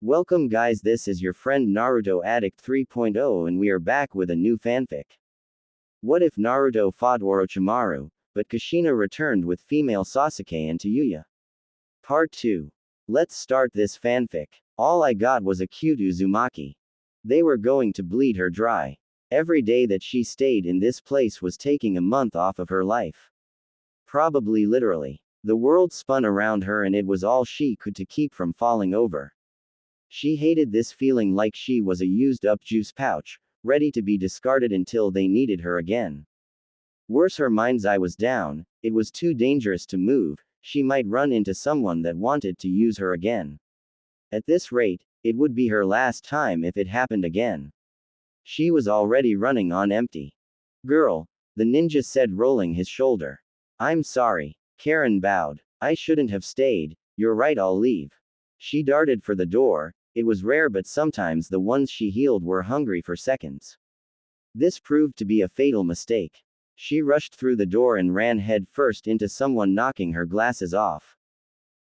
Welcome guys, this is your friend Naruto Addict 3.0 and we are back with a new fanfic. What if Naruto fought Orochimaru, but Kushina returned with female Sasuke and Tayuya? Part 2. Let's start this fanfic. All I got was a cute Uzumaki. They were going to bleed her dry. Every day that she stayed in this place was taking a month off of her life. Probably literally. The world spun around her and it was all she could to keep from falling over. She hated this feeling like she was a used-up juice pouch, ready to be discarded until they needed her again. Worse, her mind's eye was down. It was too dangerous to move. She might run into someone that wanted to use her again. At this rate, it would be her last time if it happened again. She was already running on empty. Girl, the ninja said, rolling his shoulder. I'm sorry. Karen bowed. I shouldn't have stayed. You're right, I'll leave. She darted for the door. It was rare, but sometimes the ones she healed were hungry for seconds. This proved to be a fatal mistake. She rushed through the door and ran head first into someone, knocking her glasses off.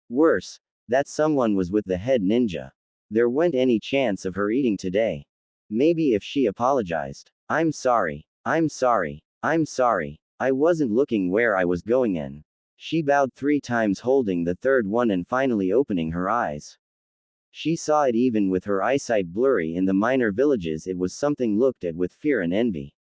Worse, that someone was with the head ninja. There wasn't any chance of her eating today. Maybe if she apologized. I'm sorry. I'm sorry. I'm sorry. I wasn't looking where I was going in. She bowed 3 times, holding the third one and finally opening her eyes. She saw it. Even with her eyesight blurry in the minor villages, it was something looked at with fear and envy.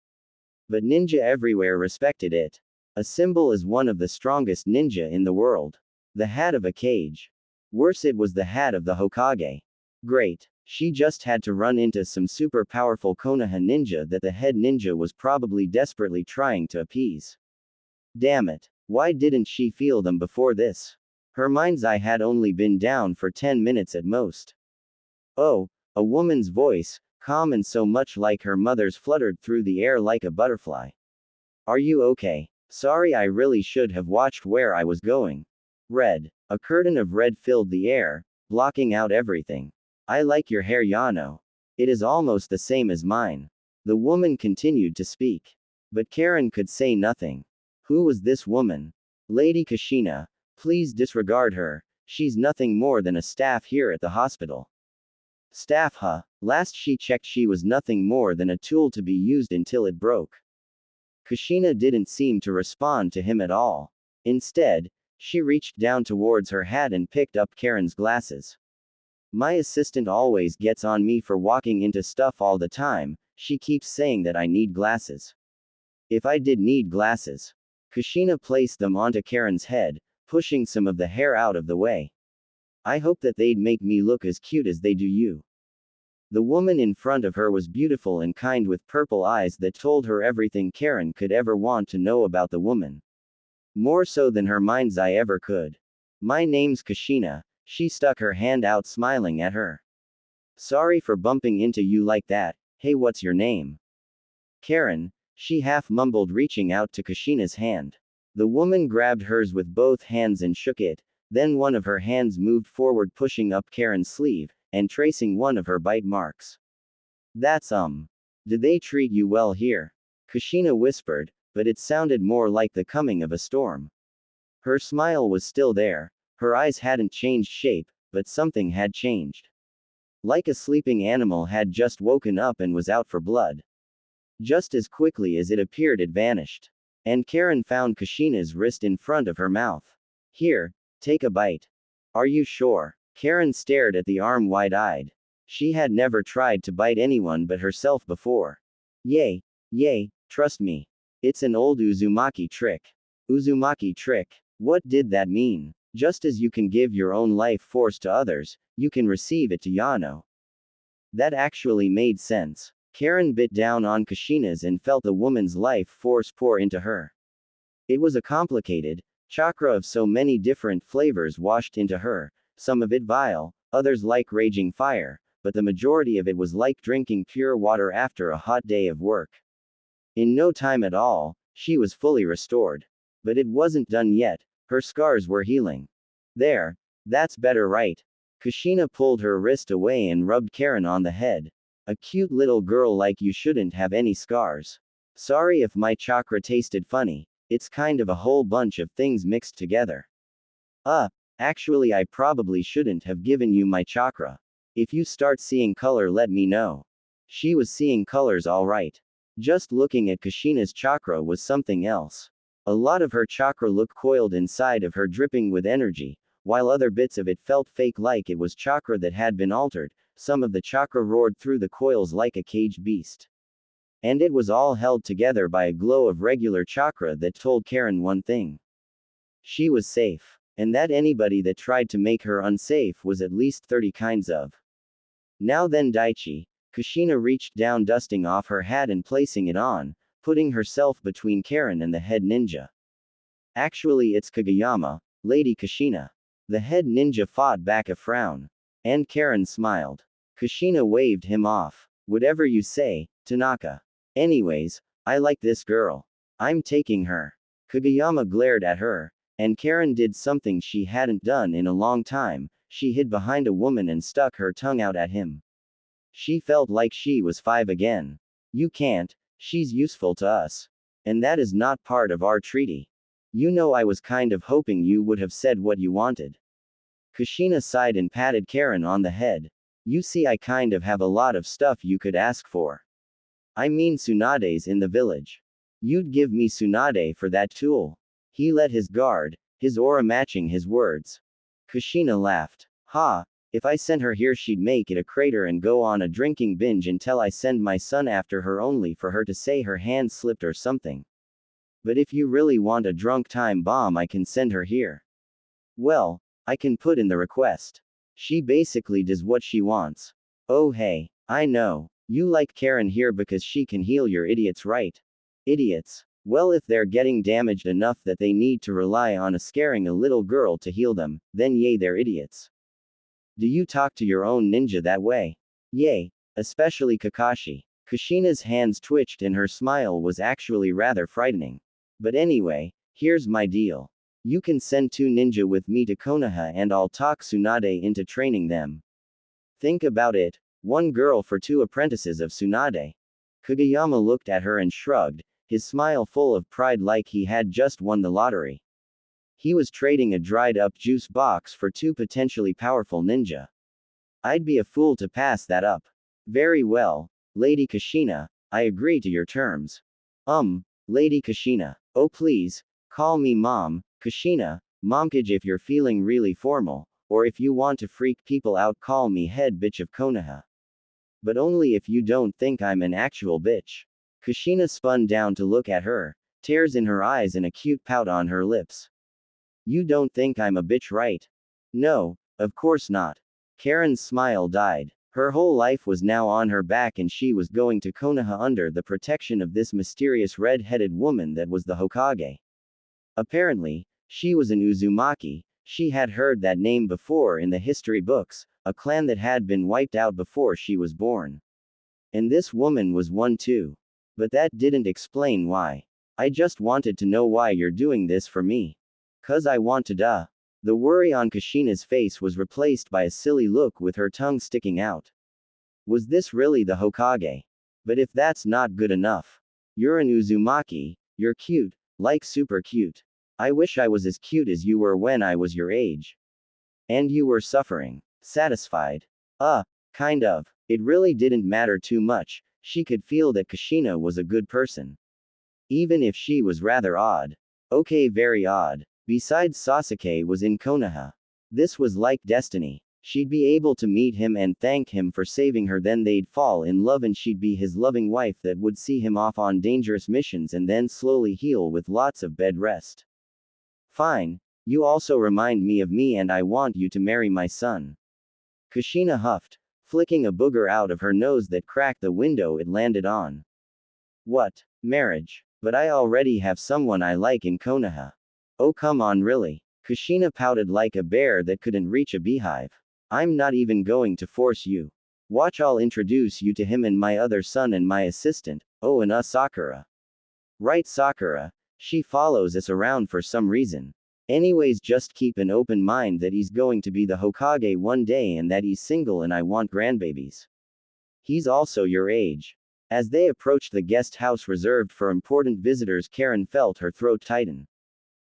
But ninja everywhere respected it. A symbol as one of the strongest ninja in the world. The hat of a cage. Worse, it was the hat of the Hokage. Great. She just had to run into some super powerful Konoha ninja that the head ninja was probably desperately trying to appease. Damn it. Why didn't she feel them before this? Her mind's eye had only been down for 10 minutes at most. Oh, a woman's voice, calm and so much like her mother's, fluttered through the air like a butterfly. Are you okay? Sorry, I really should have watched where I was going. Red. A curtain of red filled the air, blocking out everything. I like your hair, Yano. It is almost the same as mine. The woman continued to speak. But Karen could say nothing. Who was this woman? Lady Kushina. Please disregard her. She's nothing more than a staff here at the hospital. Staff, huh? Last she checked, she was nothing more than a tool to be used until it broke. Kushina didn't seem to respond to him at all. Instead, she reached down towards her hat and picked up Karen's glasses. My assistant always gets on me for walking into stuff all the time. She keeps saying that I need glasses. If I did need glasses. Kushina placed them onto Karen's head, pushing some of the hair out of the way. I hope that they'd make me look as cute as they do you. The woman in front of her was beautiful and kind, with purple eyes that told her everything Karen could ever want to know about the woman. More so than her mind's eye ever could. My name's Kushina. She stuck her hand out, smiling at her. Sorry for bumping into you like that. Hey, what's your name? Karen, she half mumbled, reaching out to Kushina's hand. The woman grabbed hers with both hands and shook it. Then one of her hands moved forward, pushing up Karen's sleeve, and tracing one of her bite marks. That's Did they treat you well here? Kushina whispered, but it sounded more like the coming of a storm. Her smile was still there. Her eyes hadn't changed shape, but something had changed. Like a sleeping animal had just woken up and was out for blood. Just as quickly as it appeared, it vanished. And Karen found Kushina's wrist in front of her mouth. Here, take a bite. Are you sure? Karen stared at the arm wide-eyed. She had never tried to bite anyone but herself before. Yay, trust me. It's an old Uzumaki trick. Uzumaki trick. What did that mean? Just as you can give your own life force to others, you can receive it to Yano. That actually made sense. Karen bit down on Kushina's and felt the woman's life force pour into her. It was a complicated chakra of so many different flavors washed into her, some of it vile, others like raging fire, but the majority of it was like drinking pure water after a hot day of work. In no time at all, she was fully restored. But it wasn't done yet. Her scars were healing. There. That's better, right? Kushina pulled her wrist away and rubbed Karen on the head. A cute little girl like you shouldn't have any scars. Sorry if my chakra tasted funny. It's kind of a whole bunch of things mixed together. Actually, I probably shouldn't have given you my chakra. If you start seeing color, let me know. She was seeing colors all right. Just looking at Kushina's chakra was something else. A lot of her chakra looked coiled inside of her, dripping with energy, while other bits of it felt fake, like it was chakra that had been altered. Some of the chakra roared through the coils like a caged beast. And it was all held together by a glow of regular chakra that told Karen one thing. She was safe. And that anybody that tried to make her unsafe was at least 30 kinds of. Now then, Daichi. Kushina reached down, dusting off her hat and placing it on, putting herself between Karen and the head ninja. Actually, it's Kageyama, Lady Kushina. The head ninja fought back a frown. And Karen smiled. Kushina waved him off. Whatever you say, Tanaka. Anyways, I like this girl. I'm taking her. Kageyama glared at her, and Karen did something she hadn't done in a long time. She hid behind a woman and stuck her tongue out at him. She felt like she was 5 again. You can't, she's useful to us. And that is not part of our treaty. You know, I was kind of hoping you would have said what you wanted. Kushina sighed and patted Karen on the head. You see, I kind of have a lot of stuff you could ask for. I mean, Tsunade's in the village. You'd give me Tsunade for that tool. He let his guard, his aura matching his words. Kushina laughed. Ha! If I sent her here, she'd make it a crater and go on a drinking binge until I send my son after her, only for her to say her hand slipped or something. But if you really want a drunk time bomb, I can send her here. Well, I can put in the request. She basically does what she wants. Oh hey, I know. You like Karen here because she can heal your idiots, right? Idiots. Well, if they're getting damaged enough that they need to rely on scaring a little girl to heal them, then yay, they're idiots. Do you talk to your own ninja that way? Yay, especially Kakashi. Kushina's hands twitched and her smile was actually rather frightening. But anyway, here's my deal. You can send 2 ninja with me to Konoha and I'll talk Tsunade into training them. Think about it, 1 girl for 2 apprentices of Tsunade. Kageyama looked at her and shrugged, his smile full of pride like he had just won the lottery. He was trading a dried-up juice box for 2 potentially powerful ninja. I'd be a fool to pass that up. Very well, Lady Kushina, I agree to your terms. Lady Kushina. Oh please, call me Mom, Kushina, Momkage if you're feeling really formal, or if you want to freak people out, call me head bitch of Konoha. But only if you don't think I'm an actual bitch. Kushina spun down to look at her, tears in her eyes and a cute pout on her lips. You don't think I'm a bitch, right? No, of course not. Karen's smile died. Her whole life was now on her back and she was going to Konoha under the protection of this mysterious red-headed woman that was the Hokage. Apparently, she was an Uzumaki. She had heard that name before in the history books, a clan that had been wiped out before she was born. And this woman was one too. But that didn't explain why. I just wanted to know why you're doing this for me. 'Cause I want to, duh. The worry on Kushina's face was replaced by a silly look with her tongue sticking out. Was this really the Hokage? But if that's not good enough. You're an Uzumaki, you're cute, like super cute. I wish I was as cute as you were when I was your age. And you were suffering. Satisfied. Kind of. It really didn't matter too much, she could feel that Kushina was a good person. Even if she was rather odd. Okay, very odd. Besides, Sasuke was in Konoha. This was like destiny. She'd be able to meet him and thank him for saving her, then they'd fall in love and she'd be his loving wife that would see him off on dangerous missions and then slowly heal with lots of bed rest. Fine. You also remind me of me and I want you to marry my son. Kushina huffed, flicking a booger out of her nose that cracked the window it landed on. What? Marriage? But I already have someone I like in Konoha. Oh come on, really? Kushina pouted like a bear that couldn't reach a beehive. I'm not even going to force you. Watch, I'll introduce you to him and my other son and my assistant, oh and Sakura. Right, Sakura. She follows us around for some reason. Anyways, just keep an open mind that he's going to be the Hokage one day and that he's single and I want grandbabies. He's also your age. As they approached the guest house reserved for important visitors, Karen felt her throat tighten.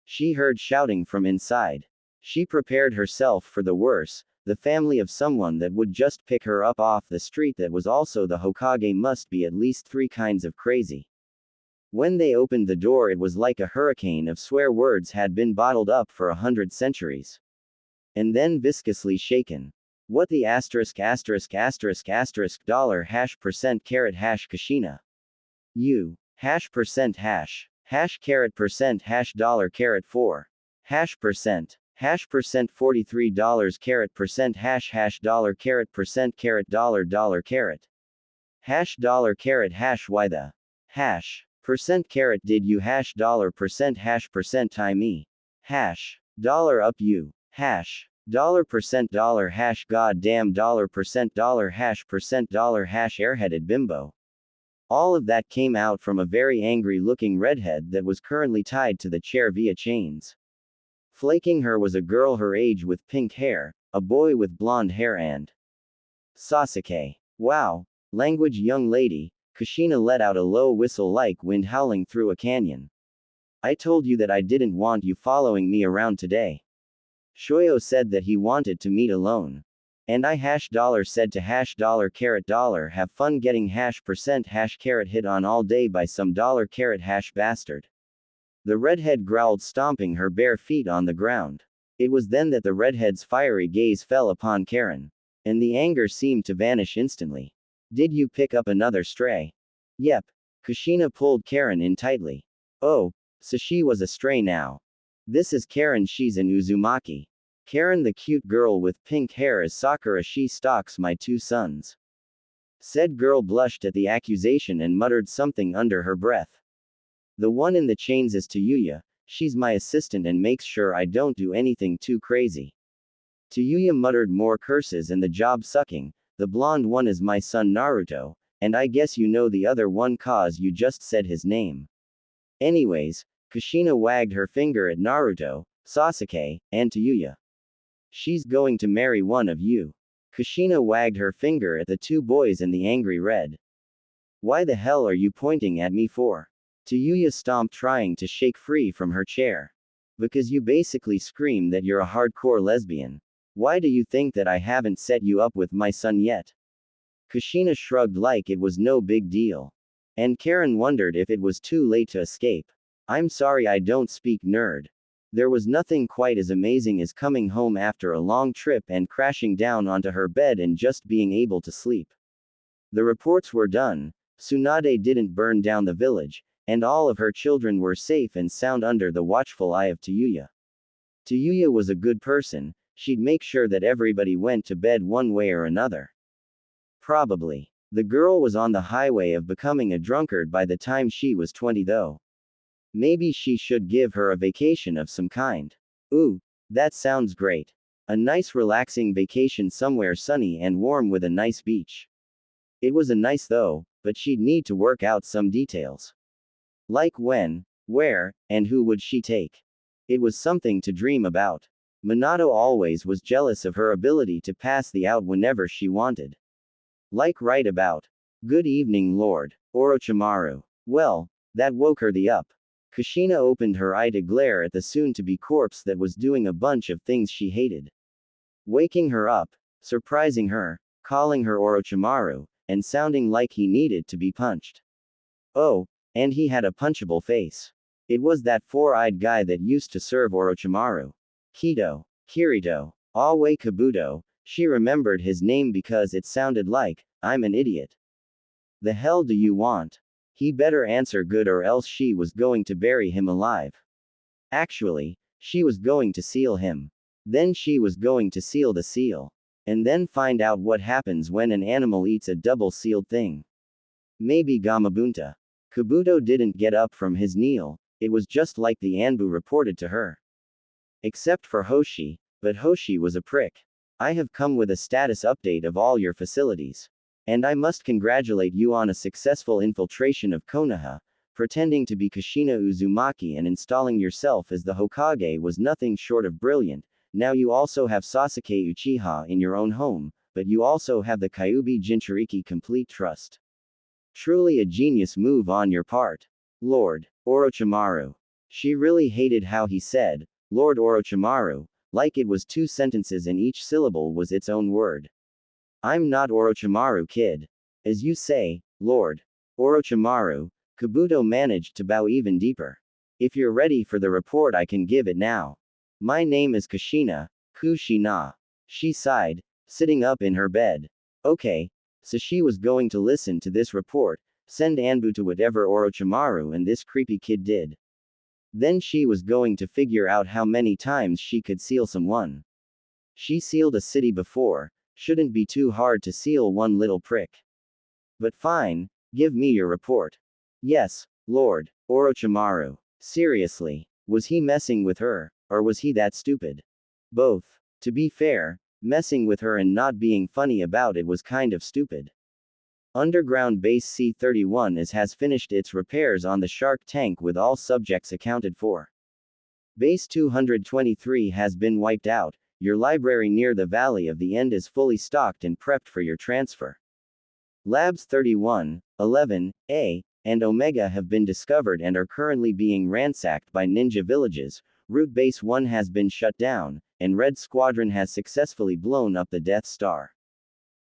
She heard shouting from inside. She prepared herself for the worst, the family of someone that would just pick her up off the street that was also the Hokage must be at least 3 kinds of crazy. When they opened the door, it was like a hurricane of swear words had been bottled up for 100 centuries. And then viscously shaken. What the asterisk dollar hash percent carat hash Kushina. You. Hash percent hash. Hash carat percent hash dollar carat 4. Hash percent $43 carat percent hash dollar carat percent carat dollar carat. Hash dollar carat hash why the hash percent carat did you hash dollar percent hash percent time me. Hash dollar up you. Hash dollar percent dollar hash goddamn dollar hash airheaded bimbo. All of that came out from a very angry looking redhead that was currently tied to the chair via chains. Flaking her was a girl her age with pink hair, a boy with blonde hair and Sasuke. Wow. Language young lady. Kushina let out a low whistle like wind howling through a canyon. I told you that I didn't want you following me around today. Shoyo said that he wanted to meet alone. And I hash dollar said to hash dollar carat dollar have fun getting hash percent hash carat hit on all day by some dollar carat hash bastard. The redhead growled, stomping her bare feet on the ground. It was then that the redhead's fiery gaze fell upon Karen. And the anger seemed to vanish instantly. Did you pick up another stray? Yep. Kushina pulled Karen in tightly. Oh, so she was a stray now. This is Karen, she's an Uzumaki. Karen, the cute girl with pink hair, is Sakura, she stalks my 2 sons. Said girl blushed at the accusation and muttered something under her breath. The one in the chains is Tayuya, she's my assistant and makes sure I don't do anything too crazy. Tayuya muttered more curses and the job sucking. The blonde one is my son Naruto, and I guess you know the other one cause you just said his name. Anyways, Kushina wagged her finger at Naruto, Sasuke, and Tayuya. She's going to marry one of you. Kushina wagged her finger at the 2 boys and the angry red. Why the hell are you pointing at me for? Tayuya stomped, trying to shake free from her chair. Because you basically scream that you're a hardcore lesbian. Why do you think that I haven't set you up with my son yet? Kushina shrugged like it was no big deal. And Karen wondered if it was too late to escape. I'm sorry, I don't speak nerd. There was nothing quite as amazing as coming home after a long trip and crashing down onto her bed and just being able to sleep. The reports were done. Tsunade didn't burn down the village, and all of her children were safe and sound under the watchful eye of Tayuya. Tayuya was a good person, she'd make sure that everybody went to bed one way or another. Probably. The girl was on the highway of becoming a drunkard by the time she was 20 though. Maybe she should give her a vacation of some kind. Ooh, that sounds great. A nice relaxing vacation somewhere sunny and warm with a nice beach. It was a nice though, but she'd need to work out some details. Like when, where, and who would she take? It was something to dream about. Minato always was jealous of her ability to pass the out whenever she wanted. Like right about. Good evening, Lord Orochimaru. Well, that woke her the up. Kushina opened her eye to glare at the soon-to-be corpse that was doing a bunch of things she hated. Waking her up, surprising her, calling her Orochimaru, and sounding like he needed to be punched. Oh, and he had a punchable face. It was that 4-eyed guy that used to serve Orochimaru. Kirito, Awe Kabuto, she remembered his name because it sounded like, I'm an idiot. The hell do you want? He better answer good or else she was going to bury him alive. Actually, she was going to seal him. Then she was going to seal the seal. And then find out what happens when an animal eats a double-sealed thing. Maybe Gamabunta. Kabuto didn't get up from his kneel, it was just like the Anbu reported to her. Except for Hoshi, but Hoshi was a prick. I have come with a status update of all your facilities. And I must congratulate you on a successful infiltration of Konoha. Pretending to be Kushina Uzumaki and installing yourself as the Hokage was nothing short of brilliant. Now you also have Sasuke Uchiha in your own home, but you also have the Kyuubi Jinchuriki complete trust. Truly a genius move on your part. Lord Orochimaru. She really hated how he said, Lord Orochimaru, like it was two sentences and each syllable was its own word. I'm not Orochimaru, kid. As you say, Lord Orochimaru. Kabuto managed to bow even deeper. If you're ready for the report, I can give it now. My name is Kushina. Kushina. She sighed, sitting up in her bed. Okay, so she was going to listen to this report, send Anbu to whatever Orochimaru and this creepy kid did. Then she was going to figure out how many times she could seal someone. She sealed a city before, shouldn't be too hard to seal one little prick. But fine, give me your report. Yes, Lord Orochimaru. Seriously, was he messing with her, or was he that stupid? Both. To be fair, messing with her and not being funny about it was kind of stupid. Underground Base C-31 has finished its repairs on the Shark tank with all subjects accounted for. Base 223 has been wiped out, your library near the Valley of the End is fully stocked and prepped for your transfer. Labs 31, 11A, and Omega have been discovered and are currently being ransacked by ninja villages. Route Base 1 has been shut down, and Red Squadron has successfully blown up the Death Star.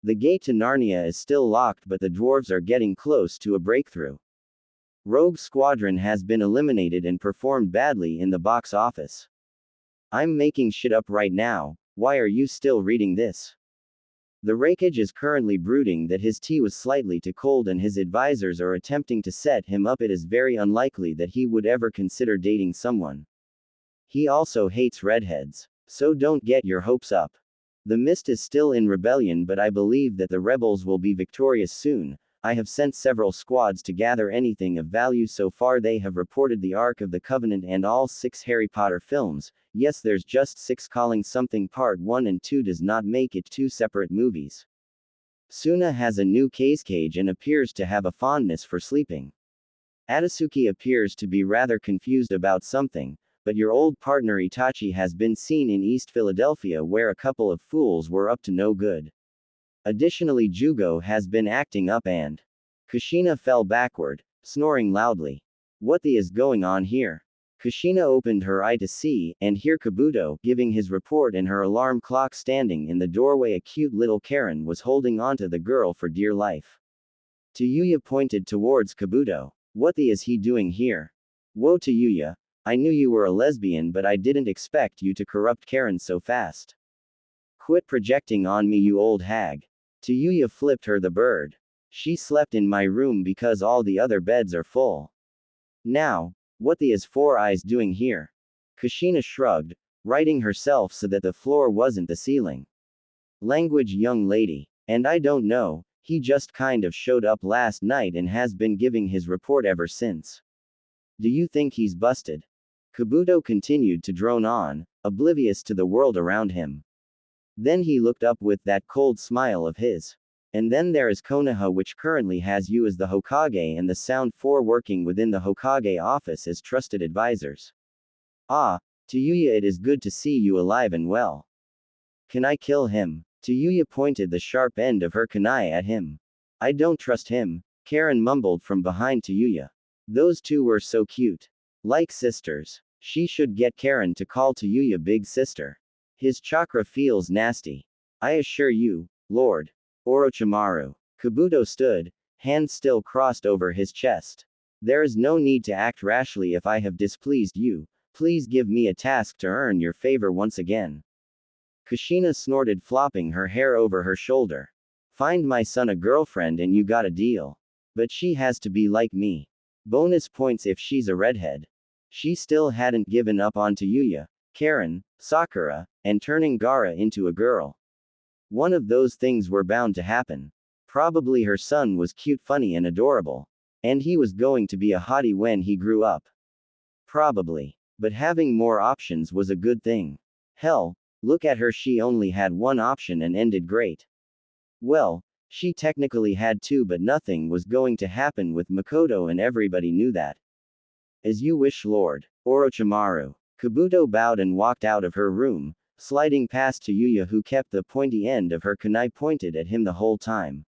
The gate to Narnia is still locked, but the dwarves are getting close to a breakthrough. Rogue Squadron has been eliminated and performed badly in the box office. I'm making shit up right now, why are you still reading this? The Raikage is currently brooding that his tea was slightly too cold and his advisors are attempting to set him up. It is very unlikely that he would ever consider dating someone. He also hates redheads, so don't get your hopes up. The Mist is still in rebellion, but I believe that the rebels will be victorious soon. I have sent several squads to gather anything of value. So far they have reported the Ark of the Covenant and all 6 Harry Potter films. Yes, there's just 6. Calling something part 1 and 2 does not make it 2 separate movies. Suna has a new cage and appears to have a fondness for sleeping. Atasuki appears to be rather confused about something, but your old partner Itachi has been seen in East Philadelphia where a couple of fools were up to no good. Additionally, Jugo has been acting up and Kushina fell backward, snoring loudly. What the is going on here? Kushina opened her eye to see and hear Kabuto giving his report and her alarm clock standing in the doorway. A cute little Karen was holding onto the girl for dear life. Tayuya pointed towards Kabuto. What the is he doing here? Whoa, Tayuya, I knew you were a lesbian, but I didn't expect you to corrupt Karen so fast. Quit projecting on me, you old hag. Tayuya flipped her the bird. She slept in my room because all the other beds are full. Now, what the is Four Eyes doing here? Kushina shrugged, righting herself so that the floor wasn't the ceiling. Language, young lady. And I don't know, he just kind of showed up last night and has been giving his report ever since. Do you think he's busted? Kabuto continued to drone on, oblivious to the world around him. Then he looked up with that cold smile of his. And then there is Konoha, which currently has you as the Hokage and the Sound 4 working within the Hokage office as trusted advisors. Ah, Tayuya, it is good to see you alive and well. Can I kill him? Tayuya pointed the sharp end of her kunai at him. I don't trust him, Karen mumbled from behind Tayuya. Those two were so cute. Like sisters. She should get Karen to call Tayuya big sister. His chakra feels nasty. I assure you, Lord Orochimaru. Kabuto stood, hands still crossed over his chest. There is no need to act rashly. If I have displeased you, please give me a task to earn your favor once again. Kushina snorted, flopping her hair over her shoulder. Find my son a girlfriend and you got a deal. But she has to be like me. Bonus points if she's a redhead. She still hadn't given up on Tayuya, Karen, Sakura, and turning Gaara into a girl. One of those things were bound to happen. Probably her son was cute, funny, and adorable. And he was going to be a hottie when he grew up. Probably. But having more options was a good thing. Hell, look at her, she only had one option and ended great. Well, she technically had two, but nothing was going to happen with Makoto and everybody knew that. As you wish, Lord Orochimaru. Kabuto bowed and walked out of her room, sliding past Tayuya, who kept the pointy end of her kunai pointed at him the whole time.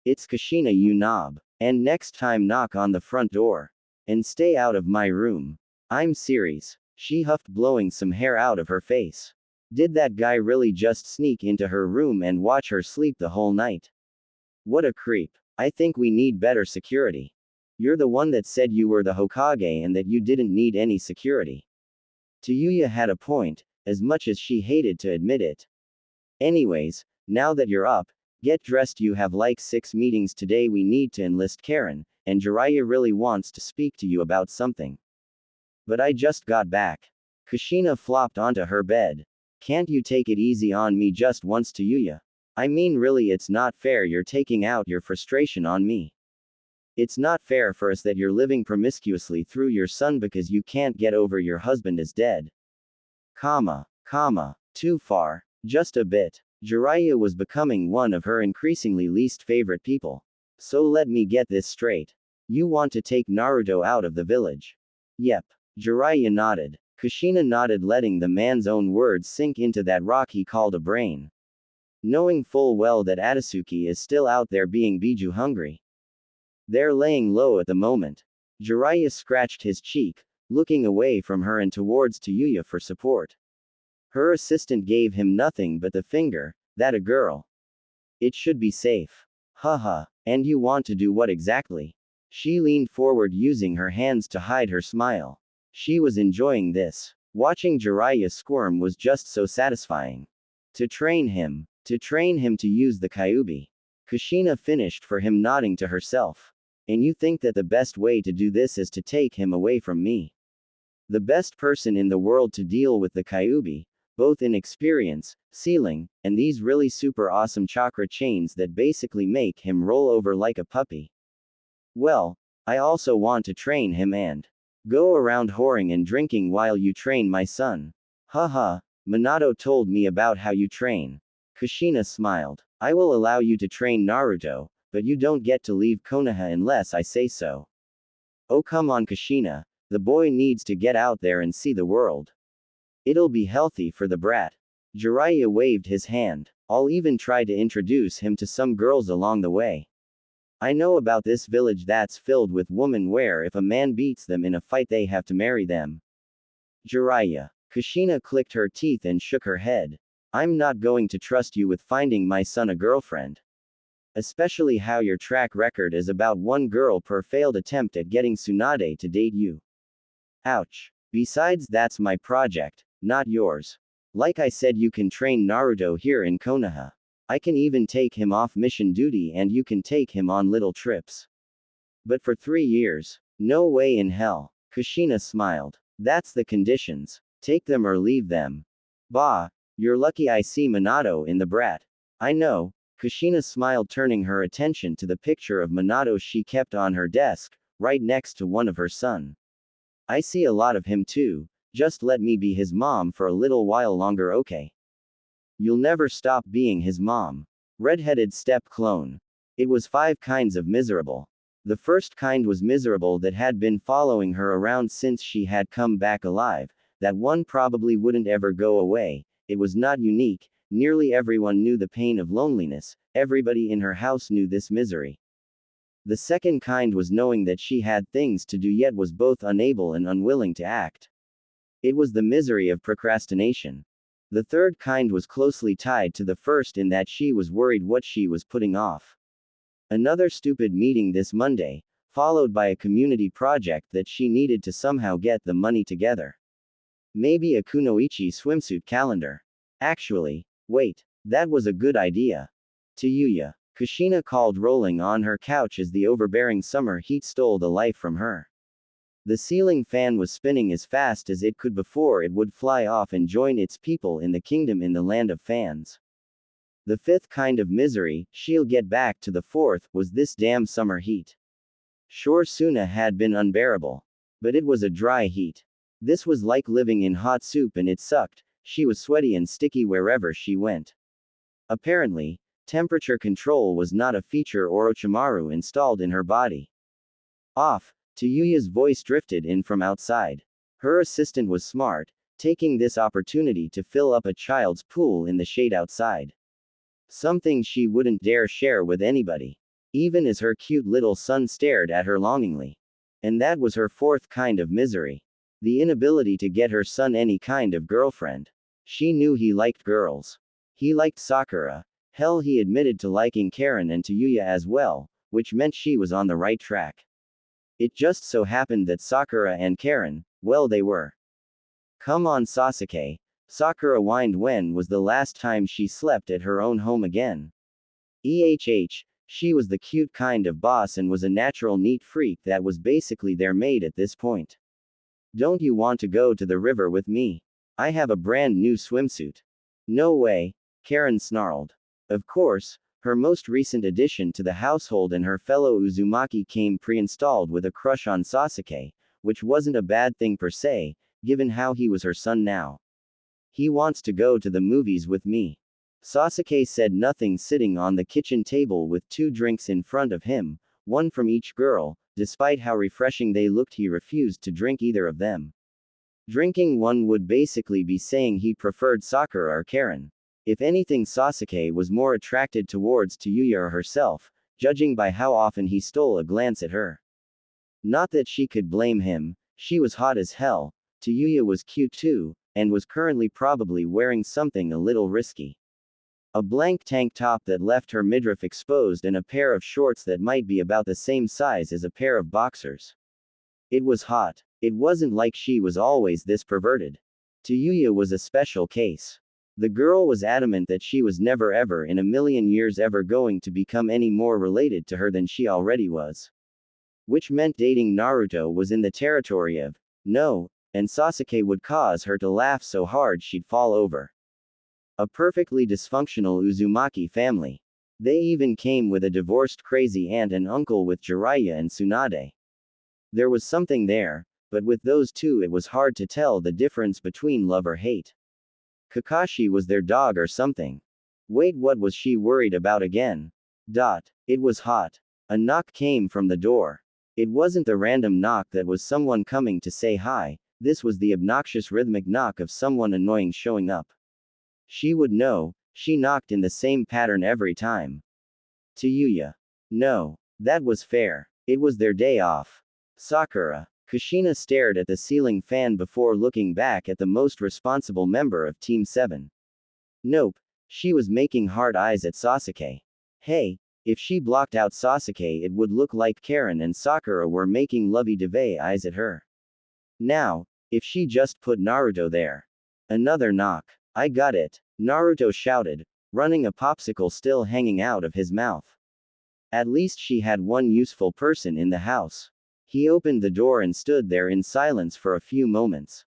It's Kushina, you knob. And next time knock on the front door. And stay out of my room. I'm serious. She huffed, blowing some hair out of her face. Did that guy really just sneak into her room and watch her sleep the whole night? What a creep. I think we need better security. You're the one that said you were the Hokage and that you didn't need any security. Tayuya had a point, as much as she hated to admit it. Anyways, now that you're up, get dressed. You have like 6 meetings today. We need to enlist Karen, and Jiraiya really wants to speak to you about something. But I just got back. Kushina flopped onto her bed. Can't you take it easy on me just once, Tayuya? I mean, really, it's not fair you're taking out your frustration on me. It's not fair for us that you're living promiscuously through your son because you can't get over your husband is dead. Too far. Just a bit. Jiraiya was becoming one of her increasingly least favorite people. So let me get this straight. You want to take Naruto out of the village? Yep. Jiraiya nodded. Kushina nodded, letting the man's own words sink into that rock he called a brain. Knowing full well that Atsuki is still out there being biju hungry. They're laying low at the moment. Jiraiya scratched his cheek, looking away from her and towards Tayuya for support. Her assistant gave him nothing but the finger. That a girl. It should be safe. Haha. And you want to do what exactly? She leaned forward, using her hands to hide her smile. She was enjoying this. Watching Jiraiya squirm was just so satisfying. To train him to use the Kyuubi. Kushina finished for him, nodding to herself. And you think that the best way to do this is to take him away from me? The best person in the world to deal with the Kyuubi, both in experience, sealing, and these really super awesome chakra chains that basically make him roll over like a puppy. Well, I also want to train him and go around whoring and drinking while you train my son. Haha, Minato told me about how you train. Kushina smiled. I will allow you to train Naruto, but you don't get to leave Konoha unless I say so. Oh come on, Kushina, the boy needs to get out there and see the world. It'll be healthy for the brat. Jiraiya waved his hand. I'll even try to introduce him to some girls along the way. I know about this village that's filled with women where if a man beats them in a fight they have to marry them. Jiraiya. Kushina clicked her teeth and shook her head. I'm not going to trust you with finding my son a girlfriend. Especially how your track record is about one girl per failed attempt at getting Tsunade to date you. Ouch. Besides, that's my project, not yours. Like I said, you can train Naruto here in Konoha. I can even take him off mission duty and you can take him on little trips. But for 3 years? No way in hell. Kushina smiled. That's the conditions. Take them or leave them. Bah. You're lucky I see Minato in the brat. I know. Kushina smiled, turning her attention to the picture of Minato she kept on her desk, right next to one of her son. I see a lot of him too. Just let me be his mom for a little while longer, okay? You'll never stop being his mom. Red-headed step clone. It was 5 kinds of miserable. The first kind was miserable that had been following her around since she had come back alive. That one probably wouldn't ever go away. It was not unique. Nearly everyone knew the pain of loneliness. Everybody in her house knew this misery. The second kind was knowing that she had things to do yet was both unable and unwilling to act. It was the misery of procrastination. The third kind was closely tied to the first in that she was worried what she was putting off. Another stupid meeting this Monday, followed by a community project that she needed to somehow get the money together. Maybe a kunoichi swimsuit calendar. Actually, wait, that was a good idea. Tayuya. Kushina called, rolling on her couch as the overbearing summer heat stole the life from her. The ceiling fan was spinning as fast as it could before it would fly off and join its people in the kingdom in the land of fans. The 5th kind of misery, she'll get back to the 4th, was this damn summer heat. Sure, Suna had been unbearable. But it was a dry heat. This was like living in hot soup and it sucked. She was sweaty and sticky wherever she went. Apparently, temperature control was not a feature Orochimaru installed in her body. Off. Tayuya's voice drifted in from outside. Her assistant was smart, taking this opportunity to fill up a child's pool in the shade outside. Something she wouldn't dare share with anybody. Even as her cute little son stared at her longingly. And that was her 4th kind of misery. The inability to get her son any kind of girlfriend. She knew he liked girls. He liked Sakura. Hell, he admitted to liking Karen and Tayuya as well, which meant she was on the right track. It just so happened that Sakura and Karen, well, they were. Come on, Sasuke. Sakura whined. When was the last time she slept at her own home again? She was the cute kind of boss and was a natural neat freak that was basically their maid at this point. Don't you want to go to the river with me? I have a brand new swimsuit. No way, Karen snarled. Of course, her most recent addition to the household and her fellow Uzumaki came pre-installed with a crush on Sasuke, which wasn't a bad thing per se, given how he was her son now. He wants to go to the movies with me. Sasuke said nothing, sitting on the kitchen table with 2 drinks in front of him, one from each girl. Despite how refreshing they looked, he refused to drink either of them. Drinking one would basically be saying he preferred Sakura or Karen. If anything, Sasuke was more attracted towards Tayuya or herself, judging by how often he stole a glance at her. Not that she could blame him, she was hot as hell. Tayuya was cute too, and was currently probably wearing something a little risky. A blank tank top that left her midriff exposed and a pair of shorts that might be about the same size as a pair of boxers. It was hot. It wasn't like she was always this perverted. Tayuya was a special case. The girl was adamant that she was never ever in a million years ever going to become any more related to her than she already was. Which meant dating Naruto was in the territory of no, and Sasuke would cause her to laugh so hard she'd fall over. A perfectly dysfunctional Uzumaki family. They even came with a divorced crazy aunt and uncle with Jiraiya and Tsunade. There was something there, but with those two it was hard to tell the difference between love or hate. Kakashi was their dog or something. Wait, what was she worried about again? It was hot. A knock came from the door. It wasn't the random knock that was someone coming to say hi, this was the obnoxious rhythmic knock of someone annoying showing up. She would know, she knocked in the same pattern every time. Tayuya. No. That was fair. It was their day off. Sakura. Kushina stared at the ceiling fan before looking back at the most responsible member of Team 7. Nope. She was making hard eyes at Sasuke. Hey, if she blocked out Sasuke it would look like Karen and Sakura were making lovey-dovey eyes at her. Now, if she just put Naruto there. Another knock. I got it, Naruto shouted, running a popsicle still hanging out of his mouth. At least she had one useful person in the house. He opened the door and stood there in silence for a few moments.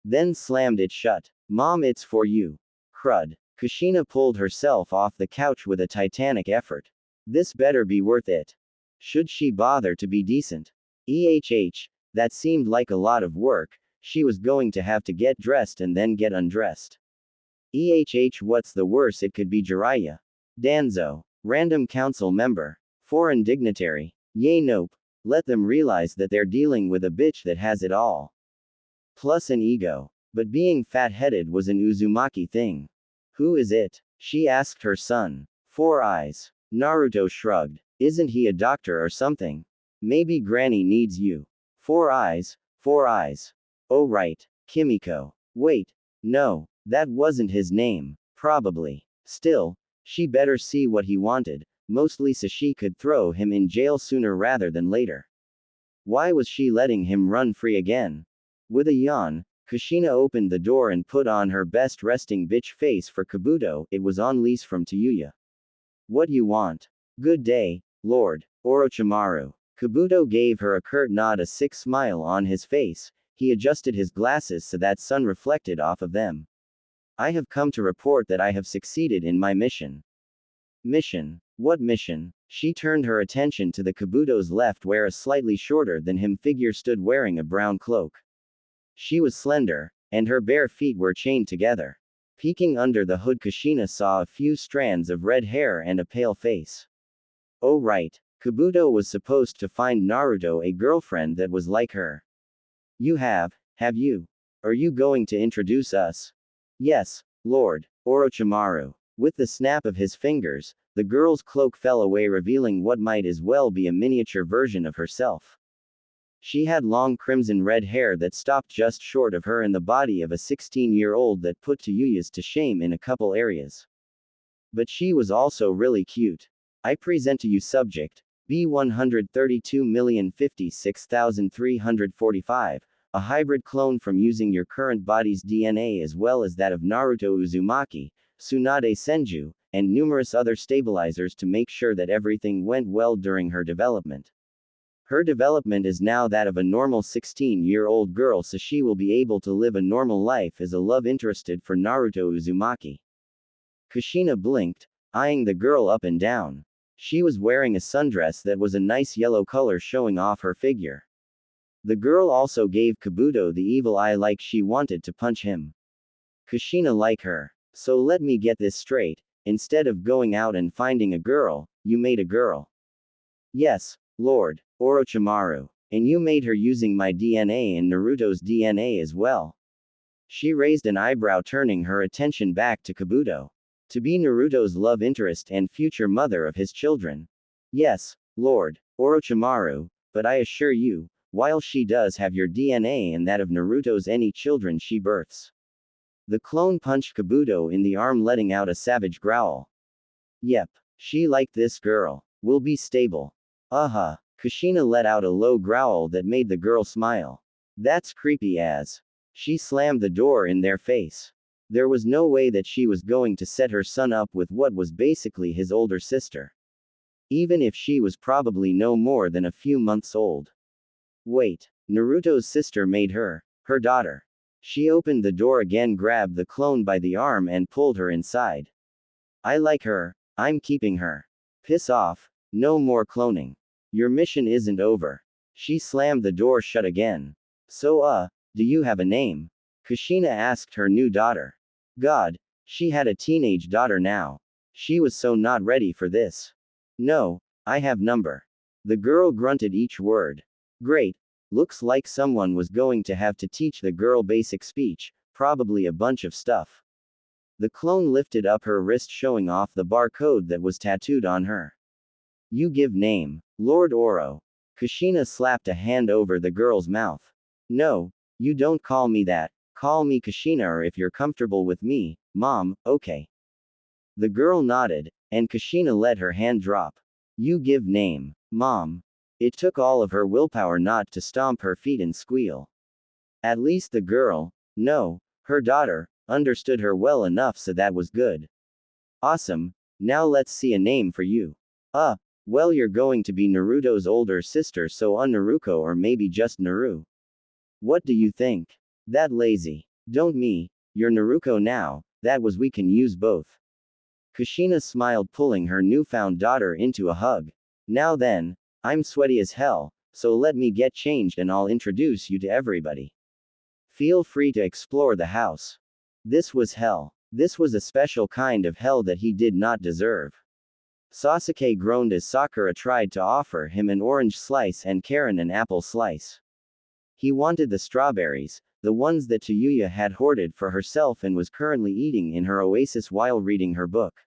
Then slammed it shut. Mom, it's for you. Crud. Kushina pulled herself off the couch with a titanic effort. This better be worth it. Should she bother to be decent? That seemed like a lot of work. She was going to have to get dressed and then get undressed. What's the worst? It could be Jiraiya. Danzo. Random council member. Foreign dignitary. Yay, nope. Let them realize that they're dealing with a bitch that has it all. Plus an ego. But being fat-headed was an Uzumaki thing. Who is it? She asked her son. 4 eyes. Naruto shrugged. Isn't he a doctor or something? Maybe Granny needs you. 4 eyes. 4 eyes. Oh right. Kimiko. Wait. No. That wasn't his name. Probably. Still, she better see what he wanted, mostly so she could throw him in jail sooner rather than later. Why was she letting him run free again? With a yawn, Kushina opened the door and put on her best resting bitch face for Kabuto. It was on lease from Tayuya. What you want? Good day, Lord Orochimaru. Kabuto gave her a curt nod, a sick smile on his face. He adjusted his glasses so that sun reflected off of them. I have come to report that I have succeeded in my mission. Mission? What mission? She turned her attention to the Kabuto's left, where a slightly shorter than him figure stood wearing a brown cloak. She was slender, and her bare feet were chained together. Peeking under the hood, Kushina saw a few strands of red hair and a pale face. Oh right, Kabuto was supposed to find Naruto a girlfriend that was like her. You have you? Are you going to introduce us? Yes, Lord Orochimaru. With the snap of his fingers, the girl's cloak fell away, revealing what might as well be a miniature version of herself. She had long crimson red hair that stopped just short of her and the body of a 16-year-old that put Tayuya's to shame in a couple areas. But she was also really cute. I present to you subject, B132,056,345, a hybrid clone from using your current body's DNA as well as that of Naruto Uzumaki, Tsunade Senju, and numerous other stabilizers to make sure that everything went well during her development. Her development is now that of a normal 16-year-old girl, so she will be able to live a normal life as a love interested for Naruto Uzumaki. Kushina blinked, eyeing the girl up and down. She was wearing a sundress that was a nice yellow color showing off her figure. The girl also gave Kabuto the evil eye like she wanted to punch him. Kushina like her. So let me get this straight, instead of going out and finding a girl, you made a girl. Yes, Lord Orochimaru. And you made her using my DNA and Naruto's DNA as well. She raised an eyebrow, turning her attention back to Kabuto. To be Naruto's love interest and future mother of his children. Yes, Lord Orochimaru, but I assure you, while she does have your DNA and that of Naruto's any children she births. The clone punched Kabuto in the arm, letting out a savage growl. Yep, she liked this girl. Will be stable. Kushina let out a low growl that made the girl smile. That's creepy as. She slammed the door in their face. There was no way that she was going to set her son up with what was basically his older sister. Even if she was probably no more than a few months old. Wait, Naruto's sister made her daughter. She opened the door again, grabbed the clone by the arm and pulled her inside. I like her, I'm keeping her. Piss off, no more cloning. Your mission isn't over. She slammed the door shut again. So do you have a name? Kushina asked her new daughter. God, she had a teenage daughter now. She was so not ready for this. No, I have number. The girl grunted each word. Great, looks like someone was going to have to teach the girl basic speech, probably a bunch of stuff. The clone lifted up her wrist, showing off the barcode that was tattooed on her. You give name, Lord Oro. Kushina slapped a hand over the girl's mouth. No, you don't call me that. Call me Kushina, or if you're comfortable with me, Mom, okay. The girl nodded, and Kushina let her hand drop. You give name, Mom. It took all of her willpower not to stomp her feet and squeal. At least the girl, no, her daughter, understood her well enough, so that was good. Awesome, now let's see a name for you. Well, you're going to be Naruto's older sister, so Naruko, or maybe just Naru. What do you think? That lazy. Don't me, you're Naruko now, that was we can use both. Kushina smiled, pulling her newfound daughter into a hug. Now then, I'm sweaty as hell, so let me get changed and I'll introduce you to everybody. Feel free to explore the house. This was hell. This was a special kind of hell that he did not deserve. Sasuke groaned as Sakura tried to offer him an orange slice and Karen an apple slice. He wanted the strawberries, the ones that Tayuya had hoarded for herself and was currently eating in her oasis while reading her book.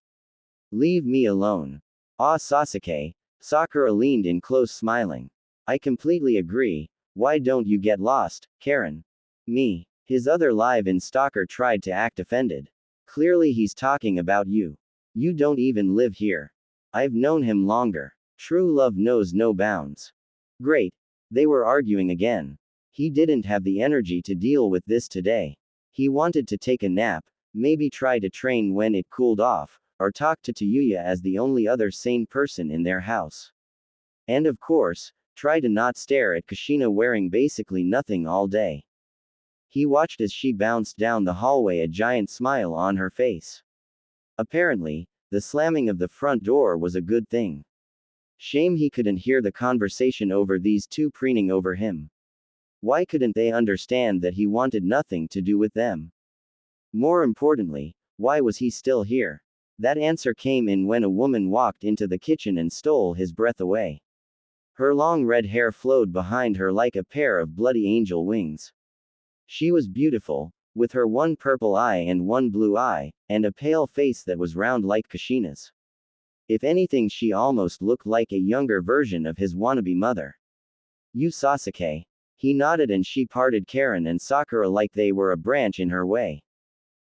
Leave me alone. Sasuke. Sakura leaned in close, smiling. I completely agree. Why don't you get lost, Karen? Me. His other live-in stalker tried to act offended. Clearly he's talking about you. You don't even live here. I've known him longer. True love knows no bounds. Great. They were arguing again. He didn't have the energy to deal with this today. He wanted to take a nap, maybe try to train when it cooled off, or talk to Tayuya as the only other sane person in their house. And of course, try to not stare at Kushina wearing basically nothing all day. He watched as she bounced down the hallway, a giant smile on her face. Apparently, the slamming of the front door was a good thing. Shame he couldn't hear the conversation over these two preening over him. Why couldn't they understand that he wanted nothing to do with them? More importantly, why was he still here? That answer came in when a woman walked into the kitchen and stole his breath away. Her long red hair flowed behind her like a pair of bloody angel wings. She was beautiful, with her one purple eye and one blue eye, and a pale face that was round like Kushina's. If anything, she almost looked like a younger version of his wannabe mother. You Sasuke. He nodded and she parted Karen and Sakura like they were a branch in her way.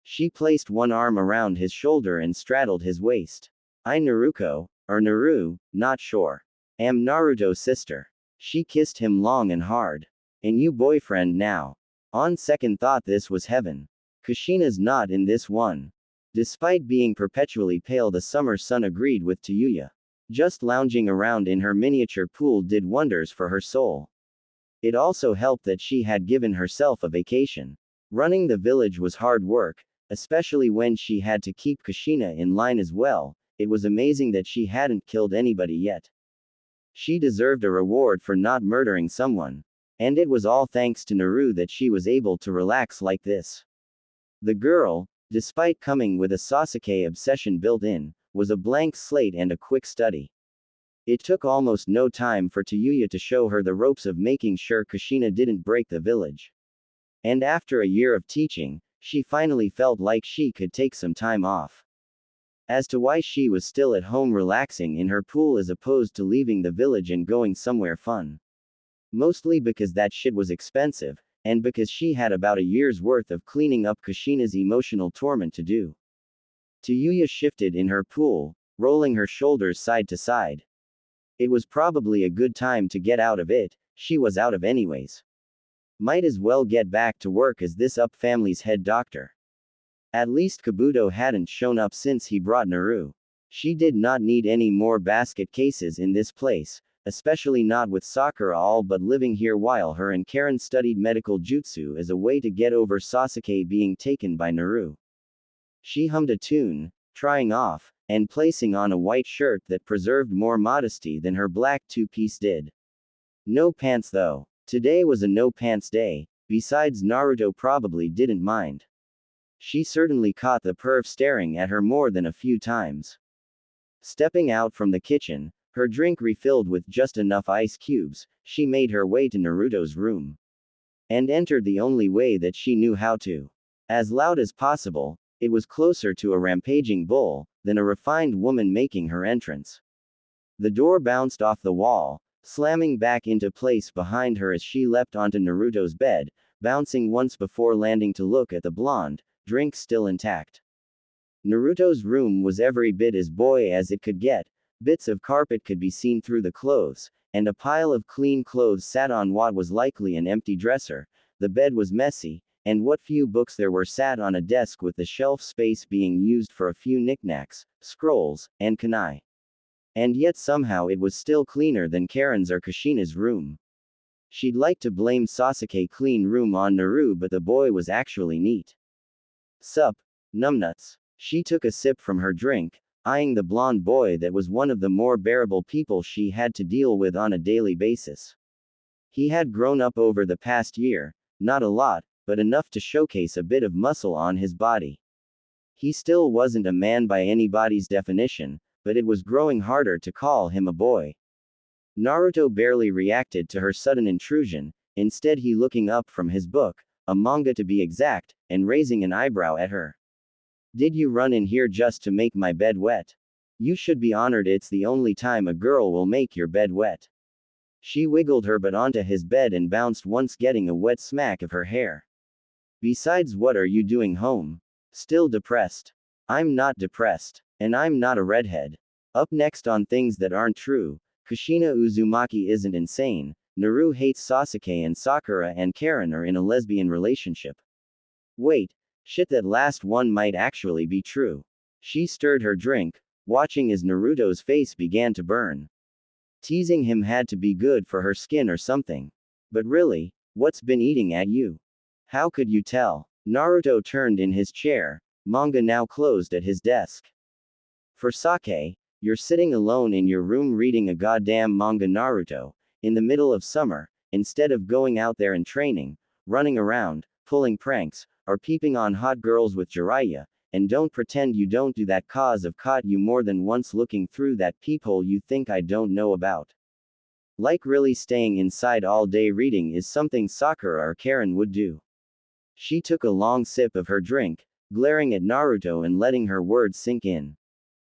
She placed one arm around his shoulder and straddled his waist. I Naruko, or Naru, not sure. Am Naruto's sister. She kissed him long and hard. And you boyfriend now. On second thought this was heaven. Kushina's not in this one. Despite being perpetually pale the summer sun agreed with Tayuya. Just lounging around in her miniature pool did wonders for her soul. It also helped that she had given herself a vacation. Running the village was hard work, especially when she had to keep Kushina in line as well. It was amazing that she hadn't killed anybody yet. She deserved a reward for not murdering someone. And it was all thanks to Naru that she was able to relax like this. The girl, despite coming with a Sasuke obsession built in, was a blank slate and a quick study. It took almost no time for Tayuya to show her the ropes of making sure Kushina didn't break the village. And after a year of teaching, she finally felt like she could take some time off. As to why she was still at home relaxing in her pool as opposed to leaving the village and going somewhere fun. Mostly because that shit was expensive, and because she had about a year's worth of cleaning up Kushina's emotional torment to do. Tayuya shifted in her pool, rolling her shoulders side to side. It was probably a good time to get out of it, she was out of anyways. Might as well get back to work as this up family's head doctor. At least Kabuto hadn't shown up since he brought Naru. She did not need any more basket cases in this place, especially not with Sakura all but living here while her and Karen studied medical jutsu as a way to get over Sasuke being taken by Naru. She hummed a tune, trying off, and placing on a white shirt that preserved more modesty than her black two-piece did. No pants though. Today was a no pants day, besides Naruto probably didn't mind. She certainly caught the perv staring at her more than a few times. Stepping out from the kitchen, her drink refilled with just enough ice cubes, she made her way to Naruto's room. And entered the only way that she knew how to. As loud as possible, it was closer to a rampaging bull than a refined woman making her entrance. The door bounced off the wall, slamming back into place behind her as she leapt onto Naruto's bed, bouncing once before landing to look at the blonde, drink still intact. Naruto's room was every bit as boy as it could get. Bits of carpet could be seen through the clothes, and a pile of clean clothes sat on what was likely an empty dresser. The bed was messy, and what few books there were sat on a desk with the shelf space being used for a few knickknacks, scrolls, and kunai. And yet somehow it was still cleaner than Karen's or Kushina's room. She'd like to blame Sasuke's clean room on Naru, but the boy was actually neat. Sup, numbnuts. She took a sip from her drink, eyeing the blonde boy that was one of the more bearable people she had to deal with on a daily basis. He had grown up over the past year, not a lot, but enough to showcase a bit of muscle on his body. He still wasn't a man by anybody's definition, but it was growing harder to call him a boy. Naruto barely reacted to her sudden intrusion, instead he looking up from his book, a manga to be exact, and raising an eyebrow at her. Did you run in here just to make my bed wet? You should be honored, it's the only time a girl will make your bed wet. She wiggled her butt onto his bed and bounced once, getting a wet smack of her hair. Besides, what are you doing home? Still depressed? I'm not depressed. And I'm not a redhead. Up next on things that aren't true, Kushina Uzumaki isn't insane, Naru hates Sasuke, and Sakura and Karen are in a lesbian relationship. Wait. Shit, that last one might actually be true. She stirred her drink, watching as Naruto's face began to burn. Teasing him had to be good for her skin or something. But really, what's been eating at you? How could you tell? Naruto turned in his chair, manga now closed at his desk. For Sake, you're sitting alone in your room reading a goddamn manga, Naruto, in the middle of summer, instead of going out there and training, running around, pulling pranks, or peeping on hot girls with Jiraiya, and don't pretend you don't do that, cause I've caught you more than once looking through that peephole you think I don't know about. Like really, staying inside all day reading is something Sakura or Karen would do. She took a long sip of her drink, glaring at Naruto and letting her words sink in.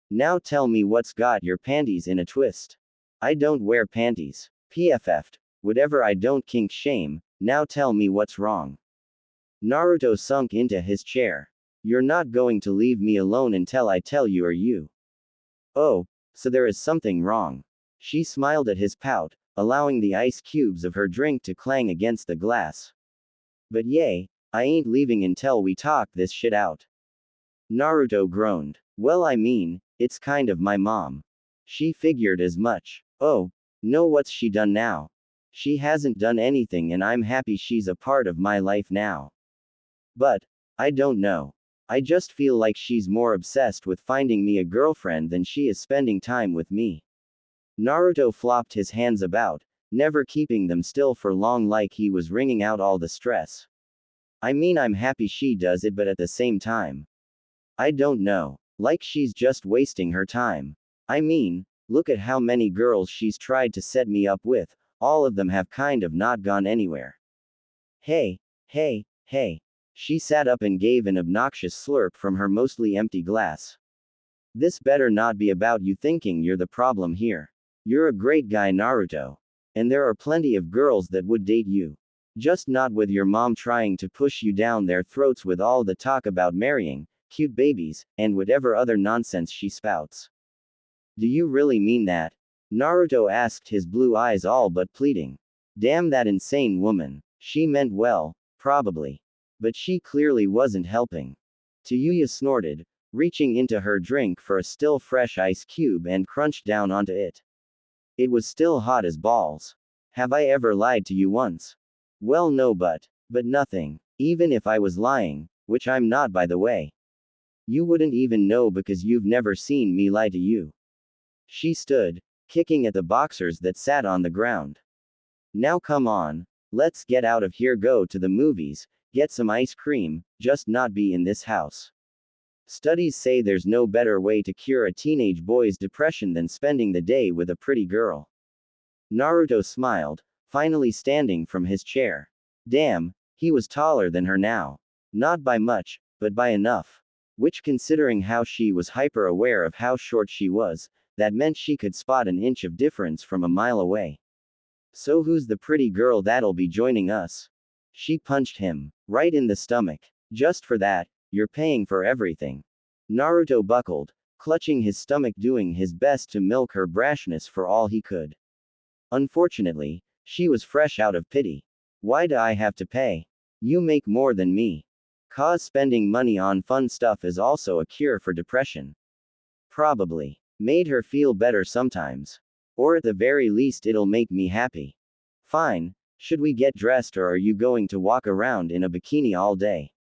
Now tell me what's got your panties in a twist. I don't wear panties. PFF'd. Whatever, I don't kink shame, now tell me what's wrong. Naruto sunk into his chair. You're not going to leave me alone until I tell you, are you? Oh, so there is something wrong. She smiled at his pout, allowing the ice cubes of her drink to clang against the glass. But yay, I ain't leaving until we talk this shit out. Naruto groaned. Well, I mean, it's kind of my mom. She figured as much. Oh, no, what's she done now? She hasn't done anything and I'm happy she's a part of my life now. But, I don't know. I just feel like she's more obsessed with finding me a girlfriend than she is spending time with me. Naruto flopped his hands about, never keeping them still for long, like he was wringing out all the stress. I mean, I'm happy she does it, but at the same time, I don't know. Like she's just wasting her time. I mean, look at how many girls she's tried to set me up with, all of them have kind of not gone anywhere. Hey, hey, hey. She sat up and gave an obnoxious slurp from her mostly empty glass. This better not be about you thinking you're the problem here. You're a great guy, Naruto. And there are plenty of girls that would date you. Just not with your mom trying to push you down their throats with all the talk about marrying, cute babies, and whatever other nonsense she spouts. Do you really mean that? Naruto asked, his blue eyes all but pleading. Damn that insane woman. She meant well, probably. But she clearly wasn't helping. Tayuya snorted, reaching into her drink for a still fresh ice cube and crunched down onto it. It was still hot as balls. Have I ever lied to you once? Well, no, but nothing. Even if I was lying, which I'm not, by the way. You wouldn't even know because you've never seen me lie to you. She stood, kicking at the boxers that sat on the ground. Now come on, let's get out of here, go to the movies, get some ice cream, just not be in this house. Studies say there's no better way to cure a teenage boy's depression than spending the day with a pretty girl. Naruto smiled, finally standing from his chair. Damn, he was taller than her now. Not by much, but by enough. Which, considering how she was hyper aware of how short she was, that meant she could spot an inch of difference from a mile away. So who's the pretty girl that'll be joining us? She punched him, right in the stomach. Just for that, you're paying for everything. Naruto buckled, clutching his stomach, doing his best to milk her brashness for all he could. Unfortunately, she was fresh out of pity. Why do I have to pay? You make more than me. 'Cause spending money on fun stuff is also a cure for depression. Probably. Made her feel better sometimes. Or at the very least it'll make me happy. Fine, should we get dressed or are you going to walk around in a bikini all day?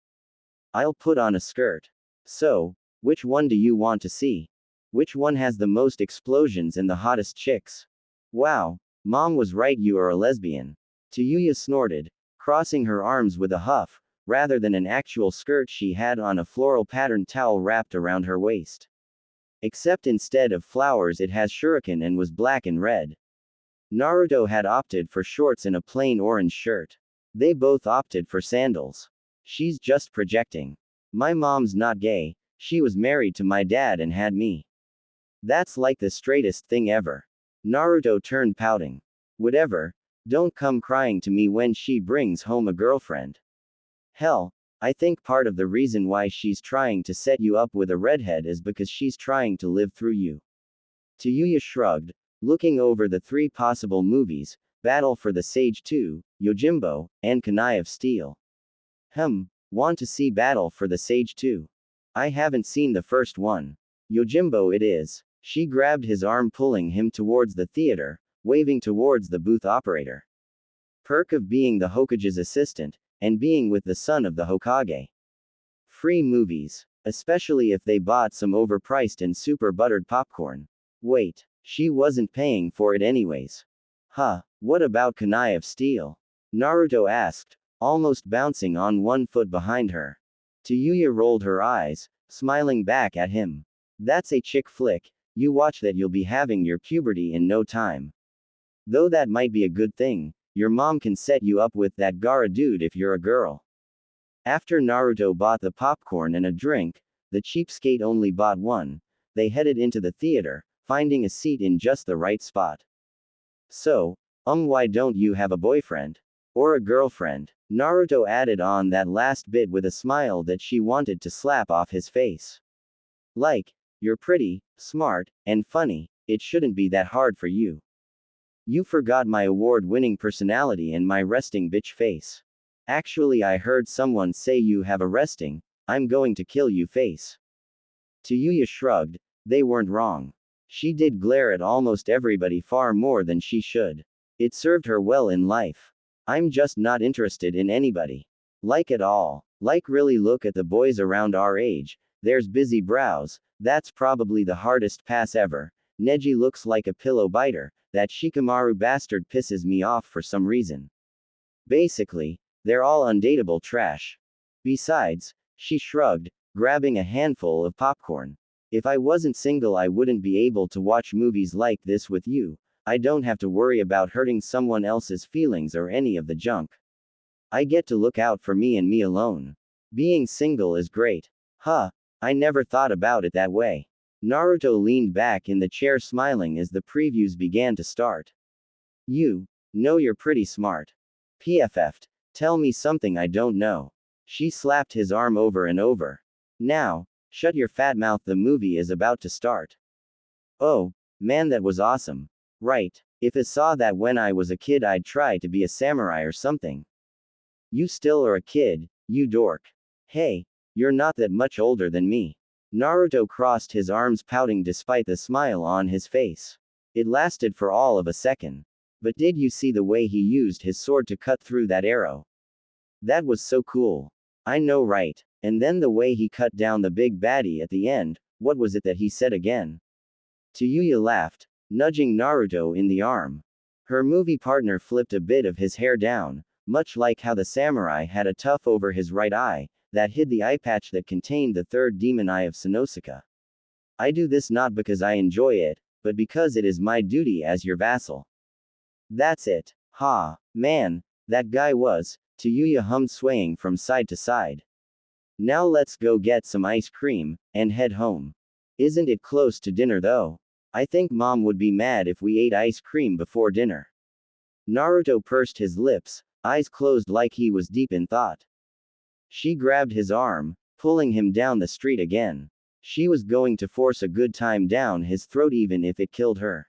I'll put on a skirt. So, which one do you want to see? Which one has the most explosions and the hottest chicks? Wow, Mom was right, you are a lesbian. Tayuya snorted, crossing her arms with a huff. Rather than an actual skirt, she had on a floral patterned towel wrapped around her waist. Except instead of flowers it has shuriken and was black and red. Naruto had opted for shorts and a plain orange shirt. They both opted for sandals. She's just projecting. My mom's not gay, she was married to my dad and had me. That's like the straightest thing ever. Naruto turned, pouting. Whatever, don't come crying to me when she brings home a girlfriend. Hell, I think part of the reason why she's trying to set you up with a redhead is because she's trying to live through you. Tayuya shrugged, looking over the 3 possible movies, Battle for the Sage 2, Yojimbo, and Kunai of Steel. Want to see Battle for the Sage 2? I haven't seen the first one. Yojimbo it is. She grabbed his arm, pulling him towards the theater, waving towards the booth operator. Perk of being the Hokage's assistant, and being with the son of the Hokage. Free movies. Especially if they bought some overpriced and super buttered popcorn. Wait, she wasn't paying for it anyways. Huh, what about Kunai of Steel? Naruto asked, almost bouncing on one foot behind her. Tayuya rolled her eyes, smiling back at him. That's a chick flick, you watch that, you'll be having your puberty in no time. Though that might be a good thing, your mom can set you up with that Gaara dude if you're a girl. After Naruto bought the popcorn and a drink, the cheapskate only bought one, they headed into the theater, finding a seat in just the right spot. So, Why don't you have a boyfriend? Or a girlfriend? Naruto added on that last bit with a smile that she wanted to slap off his face. Like, you're pretty, smart, and funny, it shouldn't be that hard for you. You forgot my award-winning personality and my resting bitch face. Actually, I heard someone say you have a resting, I'm going to kill you face. Tayuya shrugged, they weren't wrong. She did glare at almost everybody far more than she should. It served her well in life. I'm just not interested in anybody. Like at all. Like really look at the boys around our age, there's busy brows, that's probably the hardest pass ever. Neji looks like a pillow biter, that Shikamaru bastard pisses me off for some reason. Basically, they're all undateable trash. Besides, she shrugged, grabbing a handful of popcorn. If I wasn't single, I wouldn't be able to watch movies like this with you. I don't have to worry about hurting someone else's feelings or any of the junk. I get to look out for me and me alone. Being single is great. Huh, I never thought about it that way. Naruto leaned back in the chair smiling as the previews began to start. You know you're pretty smart. PFF'd. Tell me something I don't know. She slapped his arm over and over. Now, shut your fat mouth, the movie is about to start. Oh, man, that was awesome. Right, if I saw that when I was a kid I'd try to be a samurai or something. You still are a kid, you dork. Hey, you're not that much older than me. Naruto crossed his arms pouting despite the smile on his face. It lasted for all of a second. But did you see the way he used his sword to cut through that arrow? That was so cool. I know, right? And then the way he cut down the big baddie at the end, what was it that he said again? Tayuya laughed, nudging Naruto in the arm. Her movie partner flipped a bit of his hair down, much like how the samurai had a tuft over his right eye, that hid the eye patch that contained the third demon eye of Sanosuke. I do this not because I enjoy it, but because it is my duty as your vassal. That's it. Ha, man, that guy was, Tayuya hummed swaying from side to side. Now let's go get some ice cream, and head home. Isn't it close to dinner though? I think mom would be mad if we ate ice cream before dinner. Naruto pursed his lips, eyes closed like he was deep in thought. She grabbed his arm, pulling him down the street again. She was going to force a good time down his throat even if it killed her.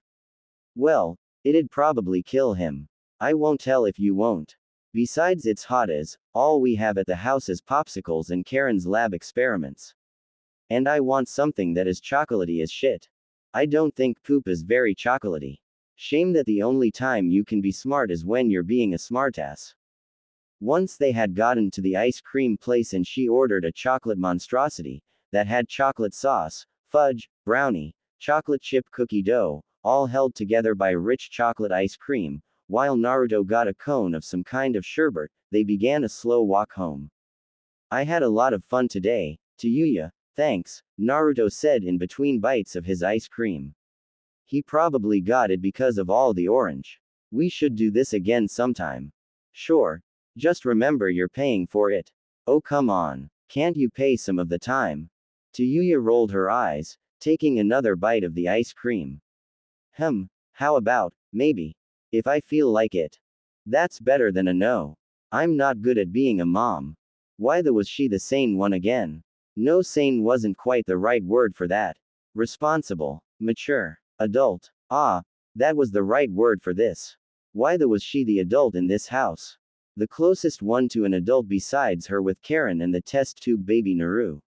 Well, it'd probably kill him. I won't tell if you won't. Besides, it's hot as all we have at the house is popsicles and Karen's lab experiments. And I want something that is chocolatey as shit. I don't think poop is very chocolatey. Shame that the only time you can be smart is when you're being a smartass. Once they had gotten to the ice cream place and she ordered a chocolate monstrosity that had chocolate sauce, fudge, brownie, chocolate chip cookie dough, all held together by rich chocolate ice cream, while Naruto got a cone of some kind of sherbet, they began a slow walk home. I had a lot of fun today, Tayuya, thanks, Naruto said in between bites of his ice cream. He probably got it because of all the orange. We should do this again sometime. Sure. Just remember you're paying for it. Oh come on. Can't you pay some of the time? Tayuya rolled her eyes, taking another bite of the ice cream. How about, maybe? If I feel like it. That's better than a no. I'm not good at being a mom. Why was she the sane one again? No, sane wasn't quite the right word for that. Responsible, mature, adult. Ah, that was the right word for this. Why was she the adult in this house? The closest one to an adult besides her with Karen and the test tube baby Naru.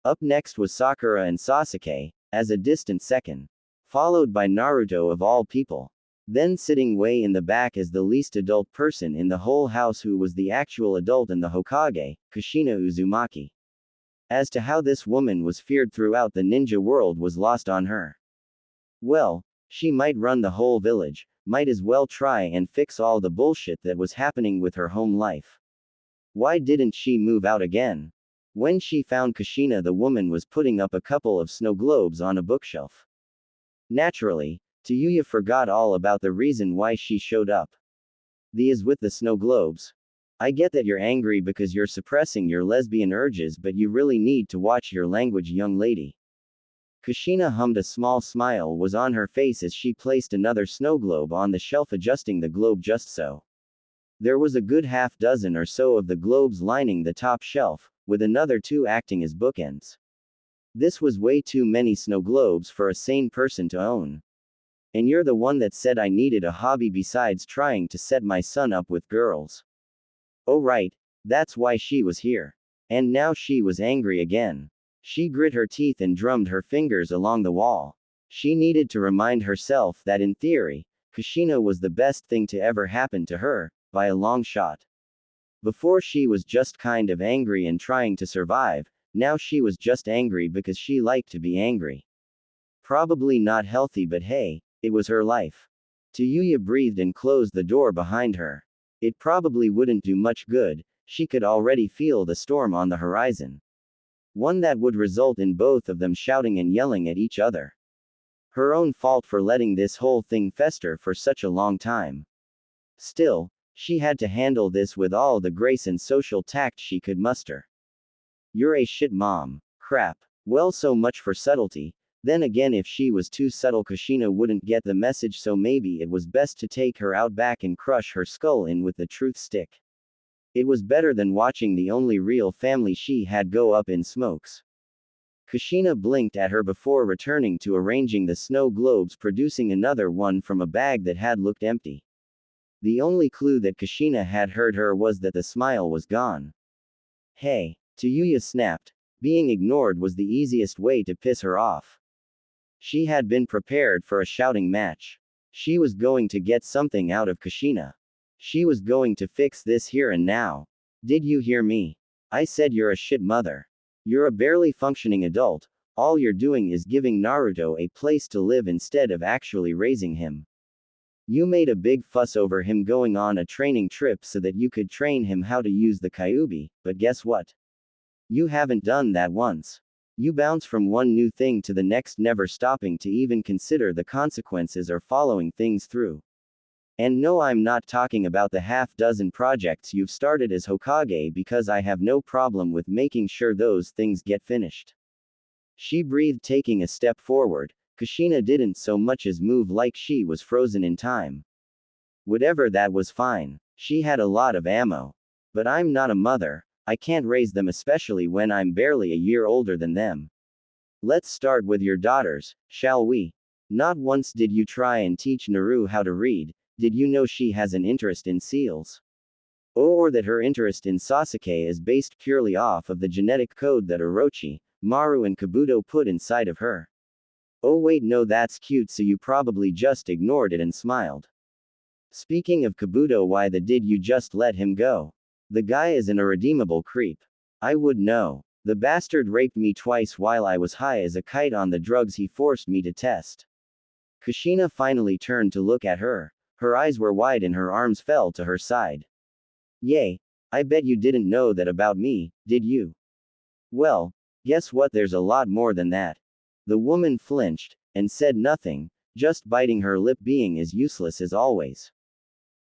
Up next was Sakura and Sasuke, as a distant second. Followed by Naruto of all people. Then sitting way in the back as the least adult person in the whole house who was the actual adult and the Hokage, Kushina Uzumaki. As to how this woman was feared throughout the ninja world was lost on her. Well, she might run the whole village, might as well try and fix all the bullshit that was happening with her home life. Why didn't she move out again? When she found Kushina, the woman was putting up a couple of snow globes on a bookshelf. Naturally, Tayuya forgot all about the reason why she showed up. These with the snow globes. I get that you're angry because you're suppressing your lesbian urges, but you really need to watch your language, young lady. Kushina hummed. A small smile was on her face as she placed another snow globe on the shelf, adjusting the globe just so. There was a good half dozen or so of the globes lining the top shelf, with another two acting as bookends. This was way too many snow globes for a sane person to own. And you're the one that said I needed a hobby besides trying to set my son up with girls. Oh right, that's why she was here. And now she was angry again. She grit her teeth and drummed her fingers along the wall. She needed to remind herself that in theory, Kushina was the best thing to ever happen to her, by a long shot. Before she was just kind of angry and trying to survive, now she was just angry because she liked to be angry. Probably not healthy, but hey, it was her life. Tayuya breathed and closed the door behind her. It probably wouldn't do much good, she could already feel the storm on the horizon. One that would result in both of them shouting and yelling at each other. Her own fault for letting this whole thing fester for such a long time. Still, she had to handle this with all the grace and social tact she could muster. You're a shit mom. Crap. Well, so much for subtlety. Then again, if she was too subtle, Kushina wouldn't get the message, so maybe it was best to take her out back and crush her skull in with the truth stick. It was better than watching the only real family she had go up in smokes. Kushina blinked at her before returning to arranging the snow globes, producing another one from a bag that had looked empty. The only clue that Kushina had heard her was that the smile was gone. Hey, Tayuya snapped. Being ignored was the easiest way to piss her off. She had been prepared for a shouting match. She was going to get something out of Kushina. She was going to fix this here and now. Did you hear me? I said you're a shit mother. You're a barely functioning adult. All you're doing is giving Naruto a place to live instead of actually raising him. You made a big fuss over him going on a training trip so that you could train him how to use the Kyuubi, but guess what? You haven't done that once. You bounce from one new thing to the next, never stopping to even consider the consequences or following things through. And no, I'm not talking about the half-dozen projects you've started as Hokage, because I have no problem with making sure those things get finished. She breathed, taking a step forward. Kushina didn't so much as move, like she was frozen in time. Whatever, that was fine. She had a lot of ammo. But I'm not a mother. I can't raise them, especially when I'm barely a year older than them. Let's start with your daughters, shall we? Not once did you try and teach Naru how to read. Did you know she has an interest in seals? Or that her interest in Sasuke is based purely off of the genetic code that Orochimaru and Kabuto put inside of her? Oh wait, no, that's cute, so you probably just ignored it and smiled. Speaking of Kabuto, why the did you just let him go? The guy is an irredeemable creep. I would know. The bastard raped me twice while I was high as a kite on the drugs he forced me to test. Kushina finally turned to look at her. Her eyes were wide and her arms fell to her side. Yay. I bet you didn't know that about me, did you? Well, guess what, there's a lot more than that. The woman flinched, and said nothing, just biting her lip, being as useless as always.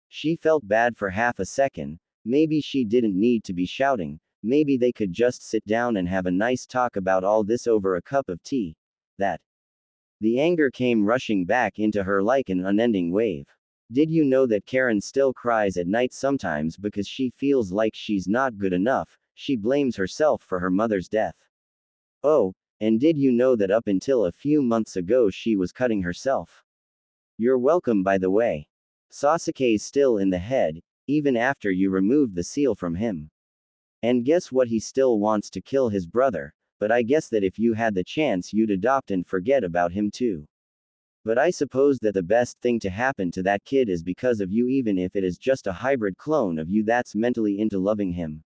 She felt bad for half a second. Maybe she didn't need to be shouting. Maybe they could just sit down and have a nice talk about all this over a cup of tea. That. The anger came rushing back into her like an unending wave. Did you know that Karen still cries at night sometimes because she feels like she's not good enough? She blames herself for her mother's death. Oh, and did you know that up until a few months ago she was cutting herself? You're welcome, by the way. Sasuke's still in the head, even after you removed the seal from him. And guess what, he still wants to kill his brother, but I guess that if you had the chance you'd adopt and forget about him too. But I suppose that the best thing to happen to that kid is because of you, even if it is just a hybrid clone of you that's mentally into loving him.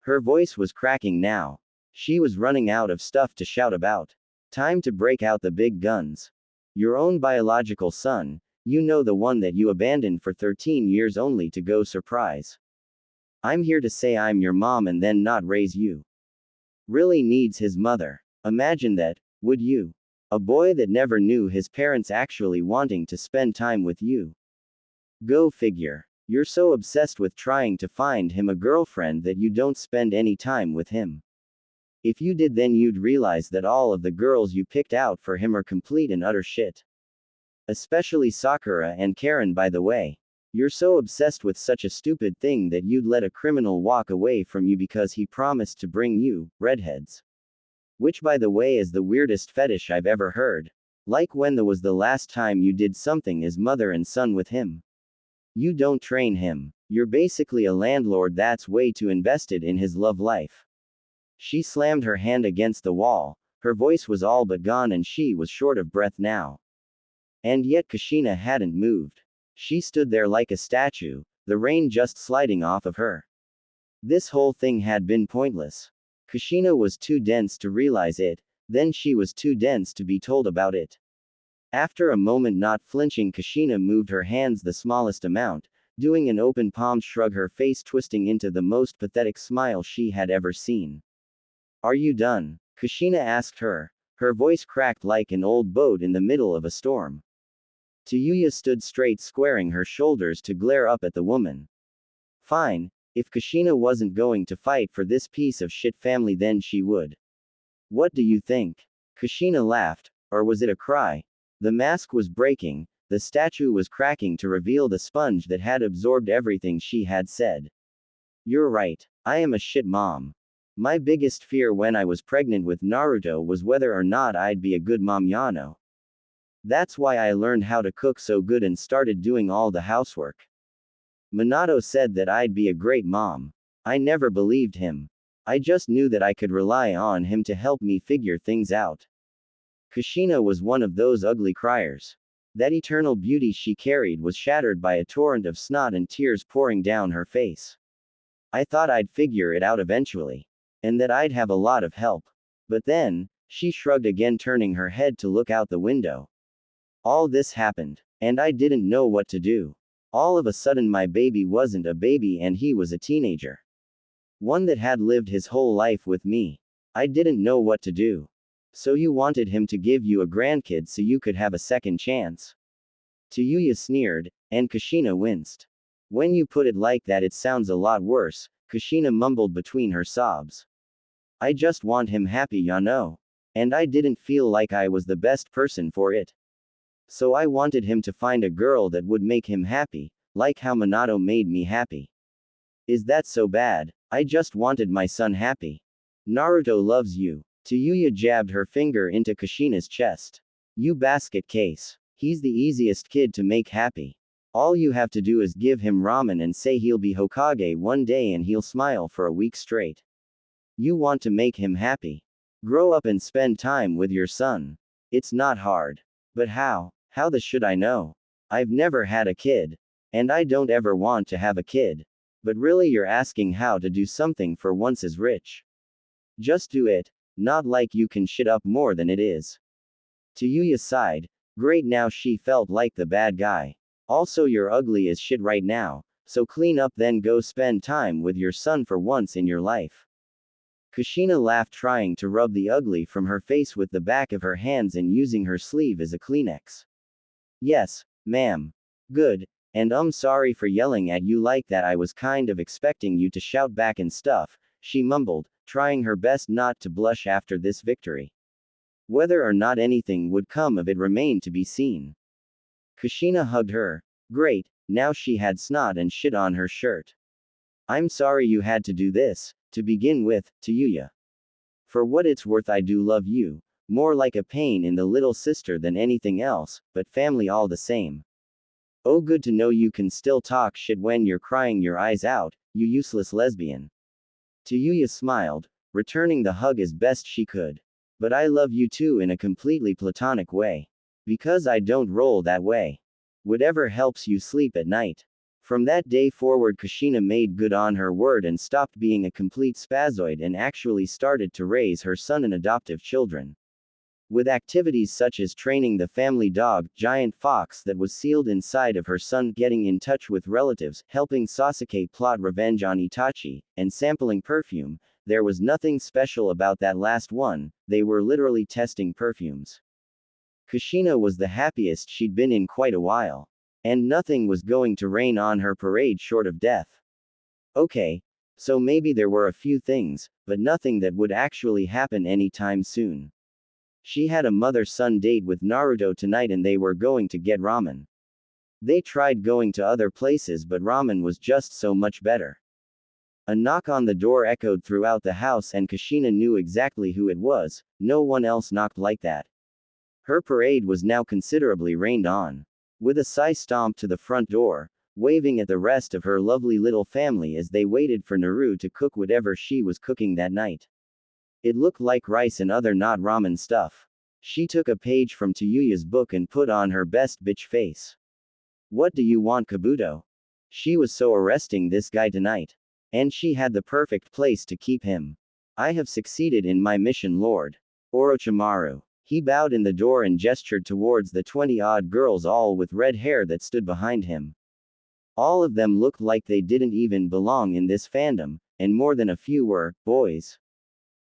Her voice was cracking now. She was running out of stuff to shout about. Time to break out the big guns. Your own biological son, you know, the one that you abandoned for 13 years only to go surprise. I'm here to say I'm your mom and then not raise you. Really needs his mother. Imagine that, would you? A boy that never knew his parents actually wanting to spend time with you. Go figure. You're so obsessed with trying to find him a girlfriend that you don't spend any time with him. If you did, then you'd realize that all of the girls you picked out for him are complete and utter shit. Especially Sakura and Karen, by the way. You're so obsessed with such a stupid thing that you'd let a criminal walk away from you because he promised to bring you redheads. Which, by the way, is the weirdest fetish I've ever heard. Like, when was the last time you did something as mother and son with him? You don't train him. You're basically a landlord that's way too invested in his love life. She slammed her hand against the wall. Her voice was all but gone and she was short of breath now. And yet Kushina hadn't moved. She stood there like a statue, the rain just sliding off of her. This whole thing had been pointless. Kushina was too dense to realize it, then she was too dense to be told about it. After a moment, not flinching, Kushina moved her hands the smallest amount, doing an open palm shrug, her face twisting into the most pathetic smile she had ever seen. Are you done? Kushina asked her. Her voice cracked like an old boat in the middle of a storm. Tayuya stood straight, squaring her shoulders to glare up at the woman. Fine. If Kushina wasn't going to fight for this piece of shit family, then she would. What do you think? Kushina laughed. Or was it a cry? The mask was breaking, the statue was cracking to reveal the sponge that had absorbed everything she had said. You're right. I am a shit mom. My biggest fear when I was pregnant with Naruto was whether or not I'd be a good mom, Yano. That's why I learned how to cook so good and started doing all the housework. Minato said that I'd be a great mom. I never believed him. I just knew that I could rely on him to help me figure things out. Kushina was one of those ugly criers. That eternal beauty she carried was shattered by a torrent of snot and tears pouring down her face. I thought I'd figure it out eventually. And that I'd have a lot of help. But then, she shrugged again, turning her head to look out the window. All this happened. And I didn't know what to do. All of a sudden, my baby wasn't a baby and he was a teenager. One that had lived his whole life with me. I didn't know what to do. So you wanted him to give you a grandkid so you could have a second chance? Tayuya sneered, and Kushina winced. When you put it like that, it sounds a lot worse, Kushina mumbled between her sobs. I just want him happy, Yano. And I didn't feel like I was the best person for it. So I wanted him to find a girl that would make him happy, like how Minato made me happy. Is that so bad? I just wanted my son happy. Naruto loves you. Tayuya jabbed her finger into Kushina's chest. You basket case. He's the easiest kid to make happy. All you have to do is give him ramen and say he'll be Hokage one day and he'll smile for a week straight. You want to make him happy. Grow up and spend time with your son. It's not hard. But how? How the should I know? I've never had a kid. And I don't ever want to have a kid. But really, you're asking how to do something for once is rich. Just do it. Not like you can shit up more than it is. Tayuya sighed. Great, now she felt like the bad guy. Also, you're ugly as shit right now, so clean up then go spend time with your son for once in your life. Kushina laughed, trying to rub the ugly from her face with the back of her hands and using her sleeve as a Kleenex. Yes, ma'am. Good. And sorry for yelling at you like that. I was kind of expecting you to shout back and stuff, she mumbled, trying her best not to blush after this victory. Whether or not anything would come of it remained to be seen. Kushina hugged her. Great, now she had snot and shit on her shirt. I'm sorry you had to do this, to begin with, Tayuya. For what it's worth, I do love you, more like a pain in the little sister than anything else, but family all the same. Oh, good to know you can still talk shit when you're crying your eyes out, you useless lesbian. Tayuya smiled, returning the hug as best she could. But I love you too in a completely platonic way. Because I don't roll that way. Whatever helps you sleep at night. From that day forward, Kushina made good on her word and stopped being a complete spazoid and actually started to raise her son and adoptive children. With activities such as training the family dog, Giant Fox, that was sealed inside of her son, getting in touch with relatives, helping Sasuke plot revenge on Itachi, and sampling perfume, there was nothing special about that last one, they were literally testing perfumes. Kushina was the happiest she'd been in quite a while. And nothing was going to rain on her parade short of death. Okay, So maybe there were a few things, but nothing that would actually happen anytime soon. She had a mother-son date with Naruto tonight and they were going to get ramen. They tried going to other places but ramen was just so much better. A knock on the door echoed throughout the house and Kushina knew exactly who it was. No one else knocked like that. Her parade was now considerably rained on. With a sigh stomped to the front door, waving at the rest of her lovely little family as they waited for Naru to cook whatever she was cooking that night. It looked like rice and other not ramen stuff. She took a page from Tayuya's book and put on her best bitch face. What do you want, Kabuto? She was so arresting this guy tonight. And she had the perfect place to keep him. I have succeeded in my mission, Lord Orochimaru. He bowed in the door and gestured towards the 20-odd girls all with red hair that stood behind him. All of them looked like they didn't even belong in this fandom, and more than a few were boys.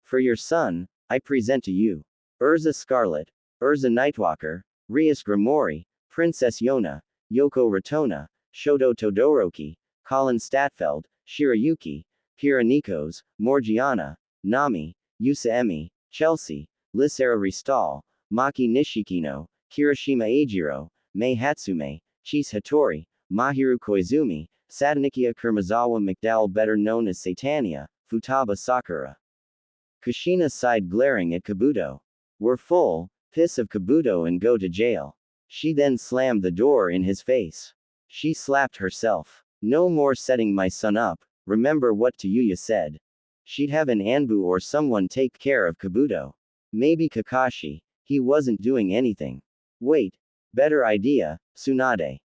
For your son, I present to you Urza Scarlet, Urza Nightwalker, Rias Grimori, Princess Yona, Yoko Ratona, Shoto Todoroki, Colin Statfeld, Shirayuki, Kira Nikos, Morgiana, Nami, Yusaemi, Chelsea, Lysera Ristal, Maki Nishikino, Kirishima Eijiro, Mei Hatsume, Chise Hattori, Mahiru Koizumi, Satanikia Kurmazawa McDowell better known as Satania, Futaba Sakura. Kushina sighed glaring at Kabuto. We're full, piss of Kabuto and go to jail. She then slammed the door in his face. She slapped herself. No more setting my son up, remember what Tayuya said. She'd have an Anbu or someone take care of Kabuto. Maybe Kakashi, he wasn't doing anything. Wait. Better idea, Tsunade.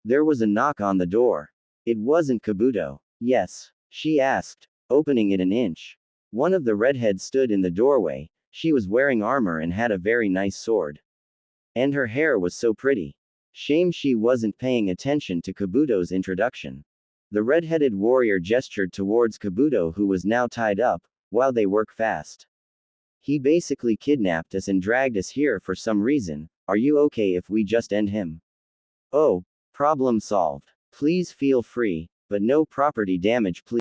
There was a knock on the door. It wasn't Kabuto. Yes, she asked, opening it an inch. One of the redheads stood in the doorway. She was wearing armor and had a very nice sword. And her hair was so pretty. Shame she wasn't paying attention to Kabuto's introduction. The red-headed warrior gestured towards Kabuto who was now tied up, while they work fast. He basically kidnapped us and dragged us here for some reason. Are you okay if we just end him? Oh, problem solved. Please feel free, but no property damage please.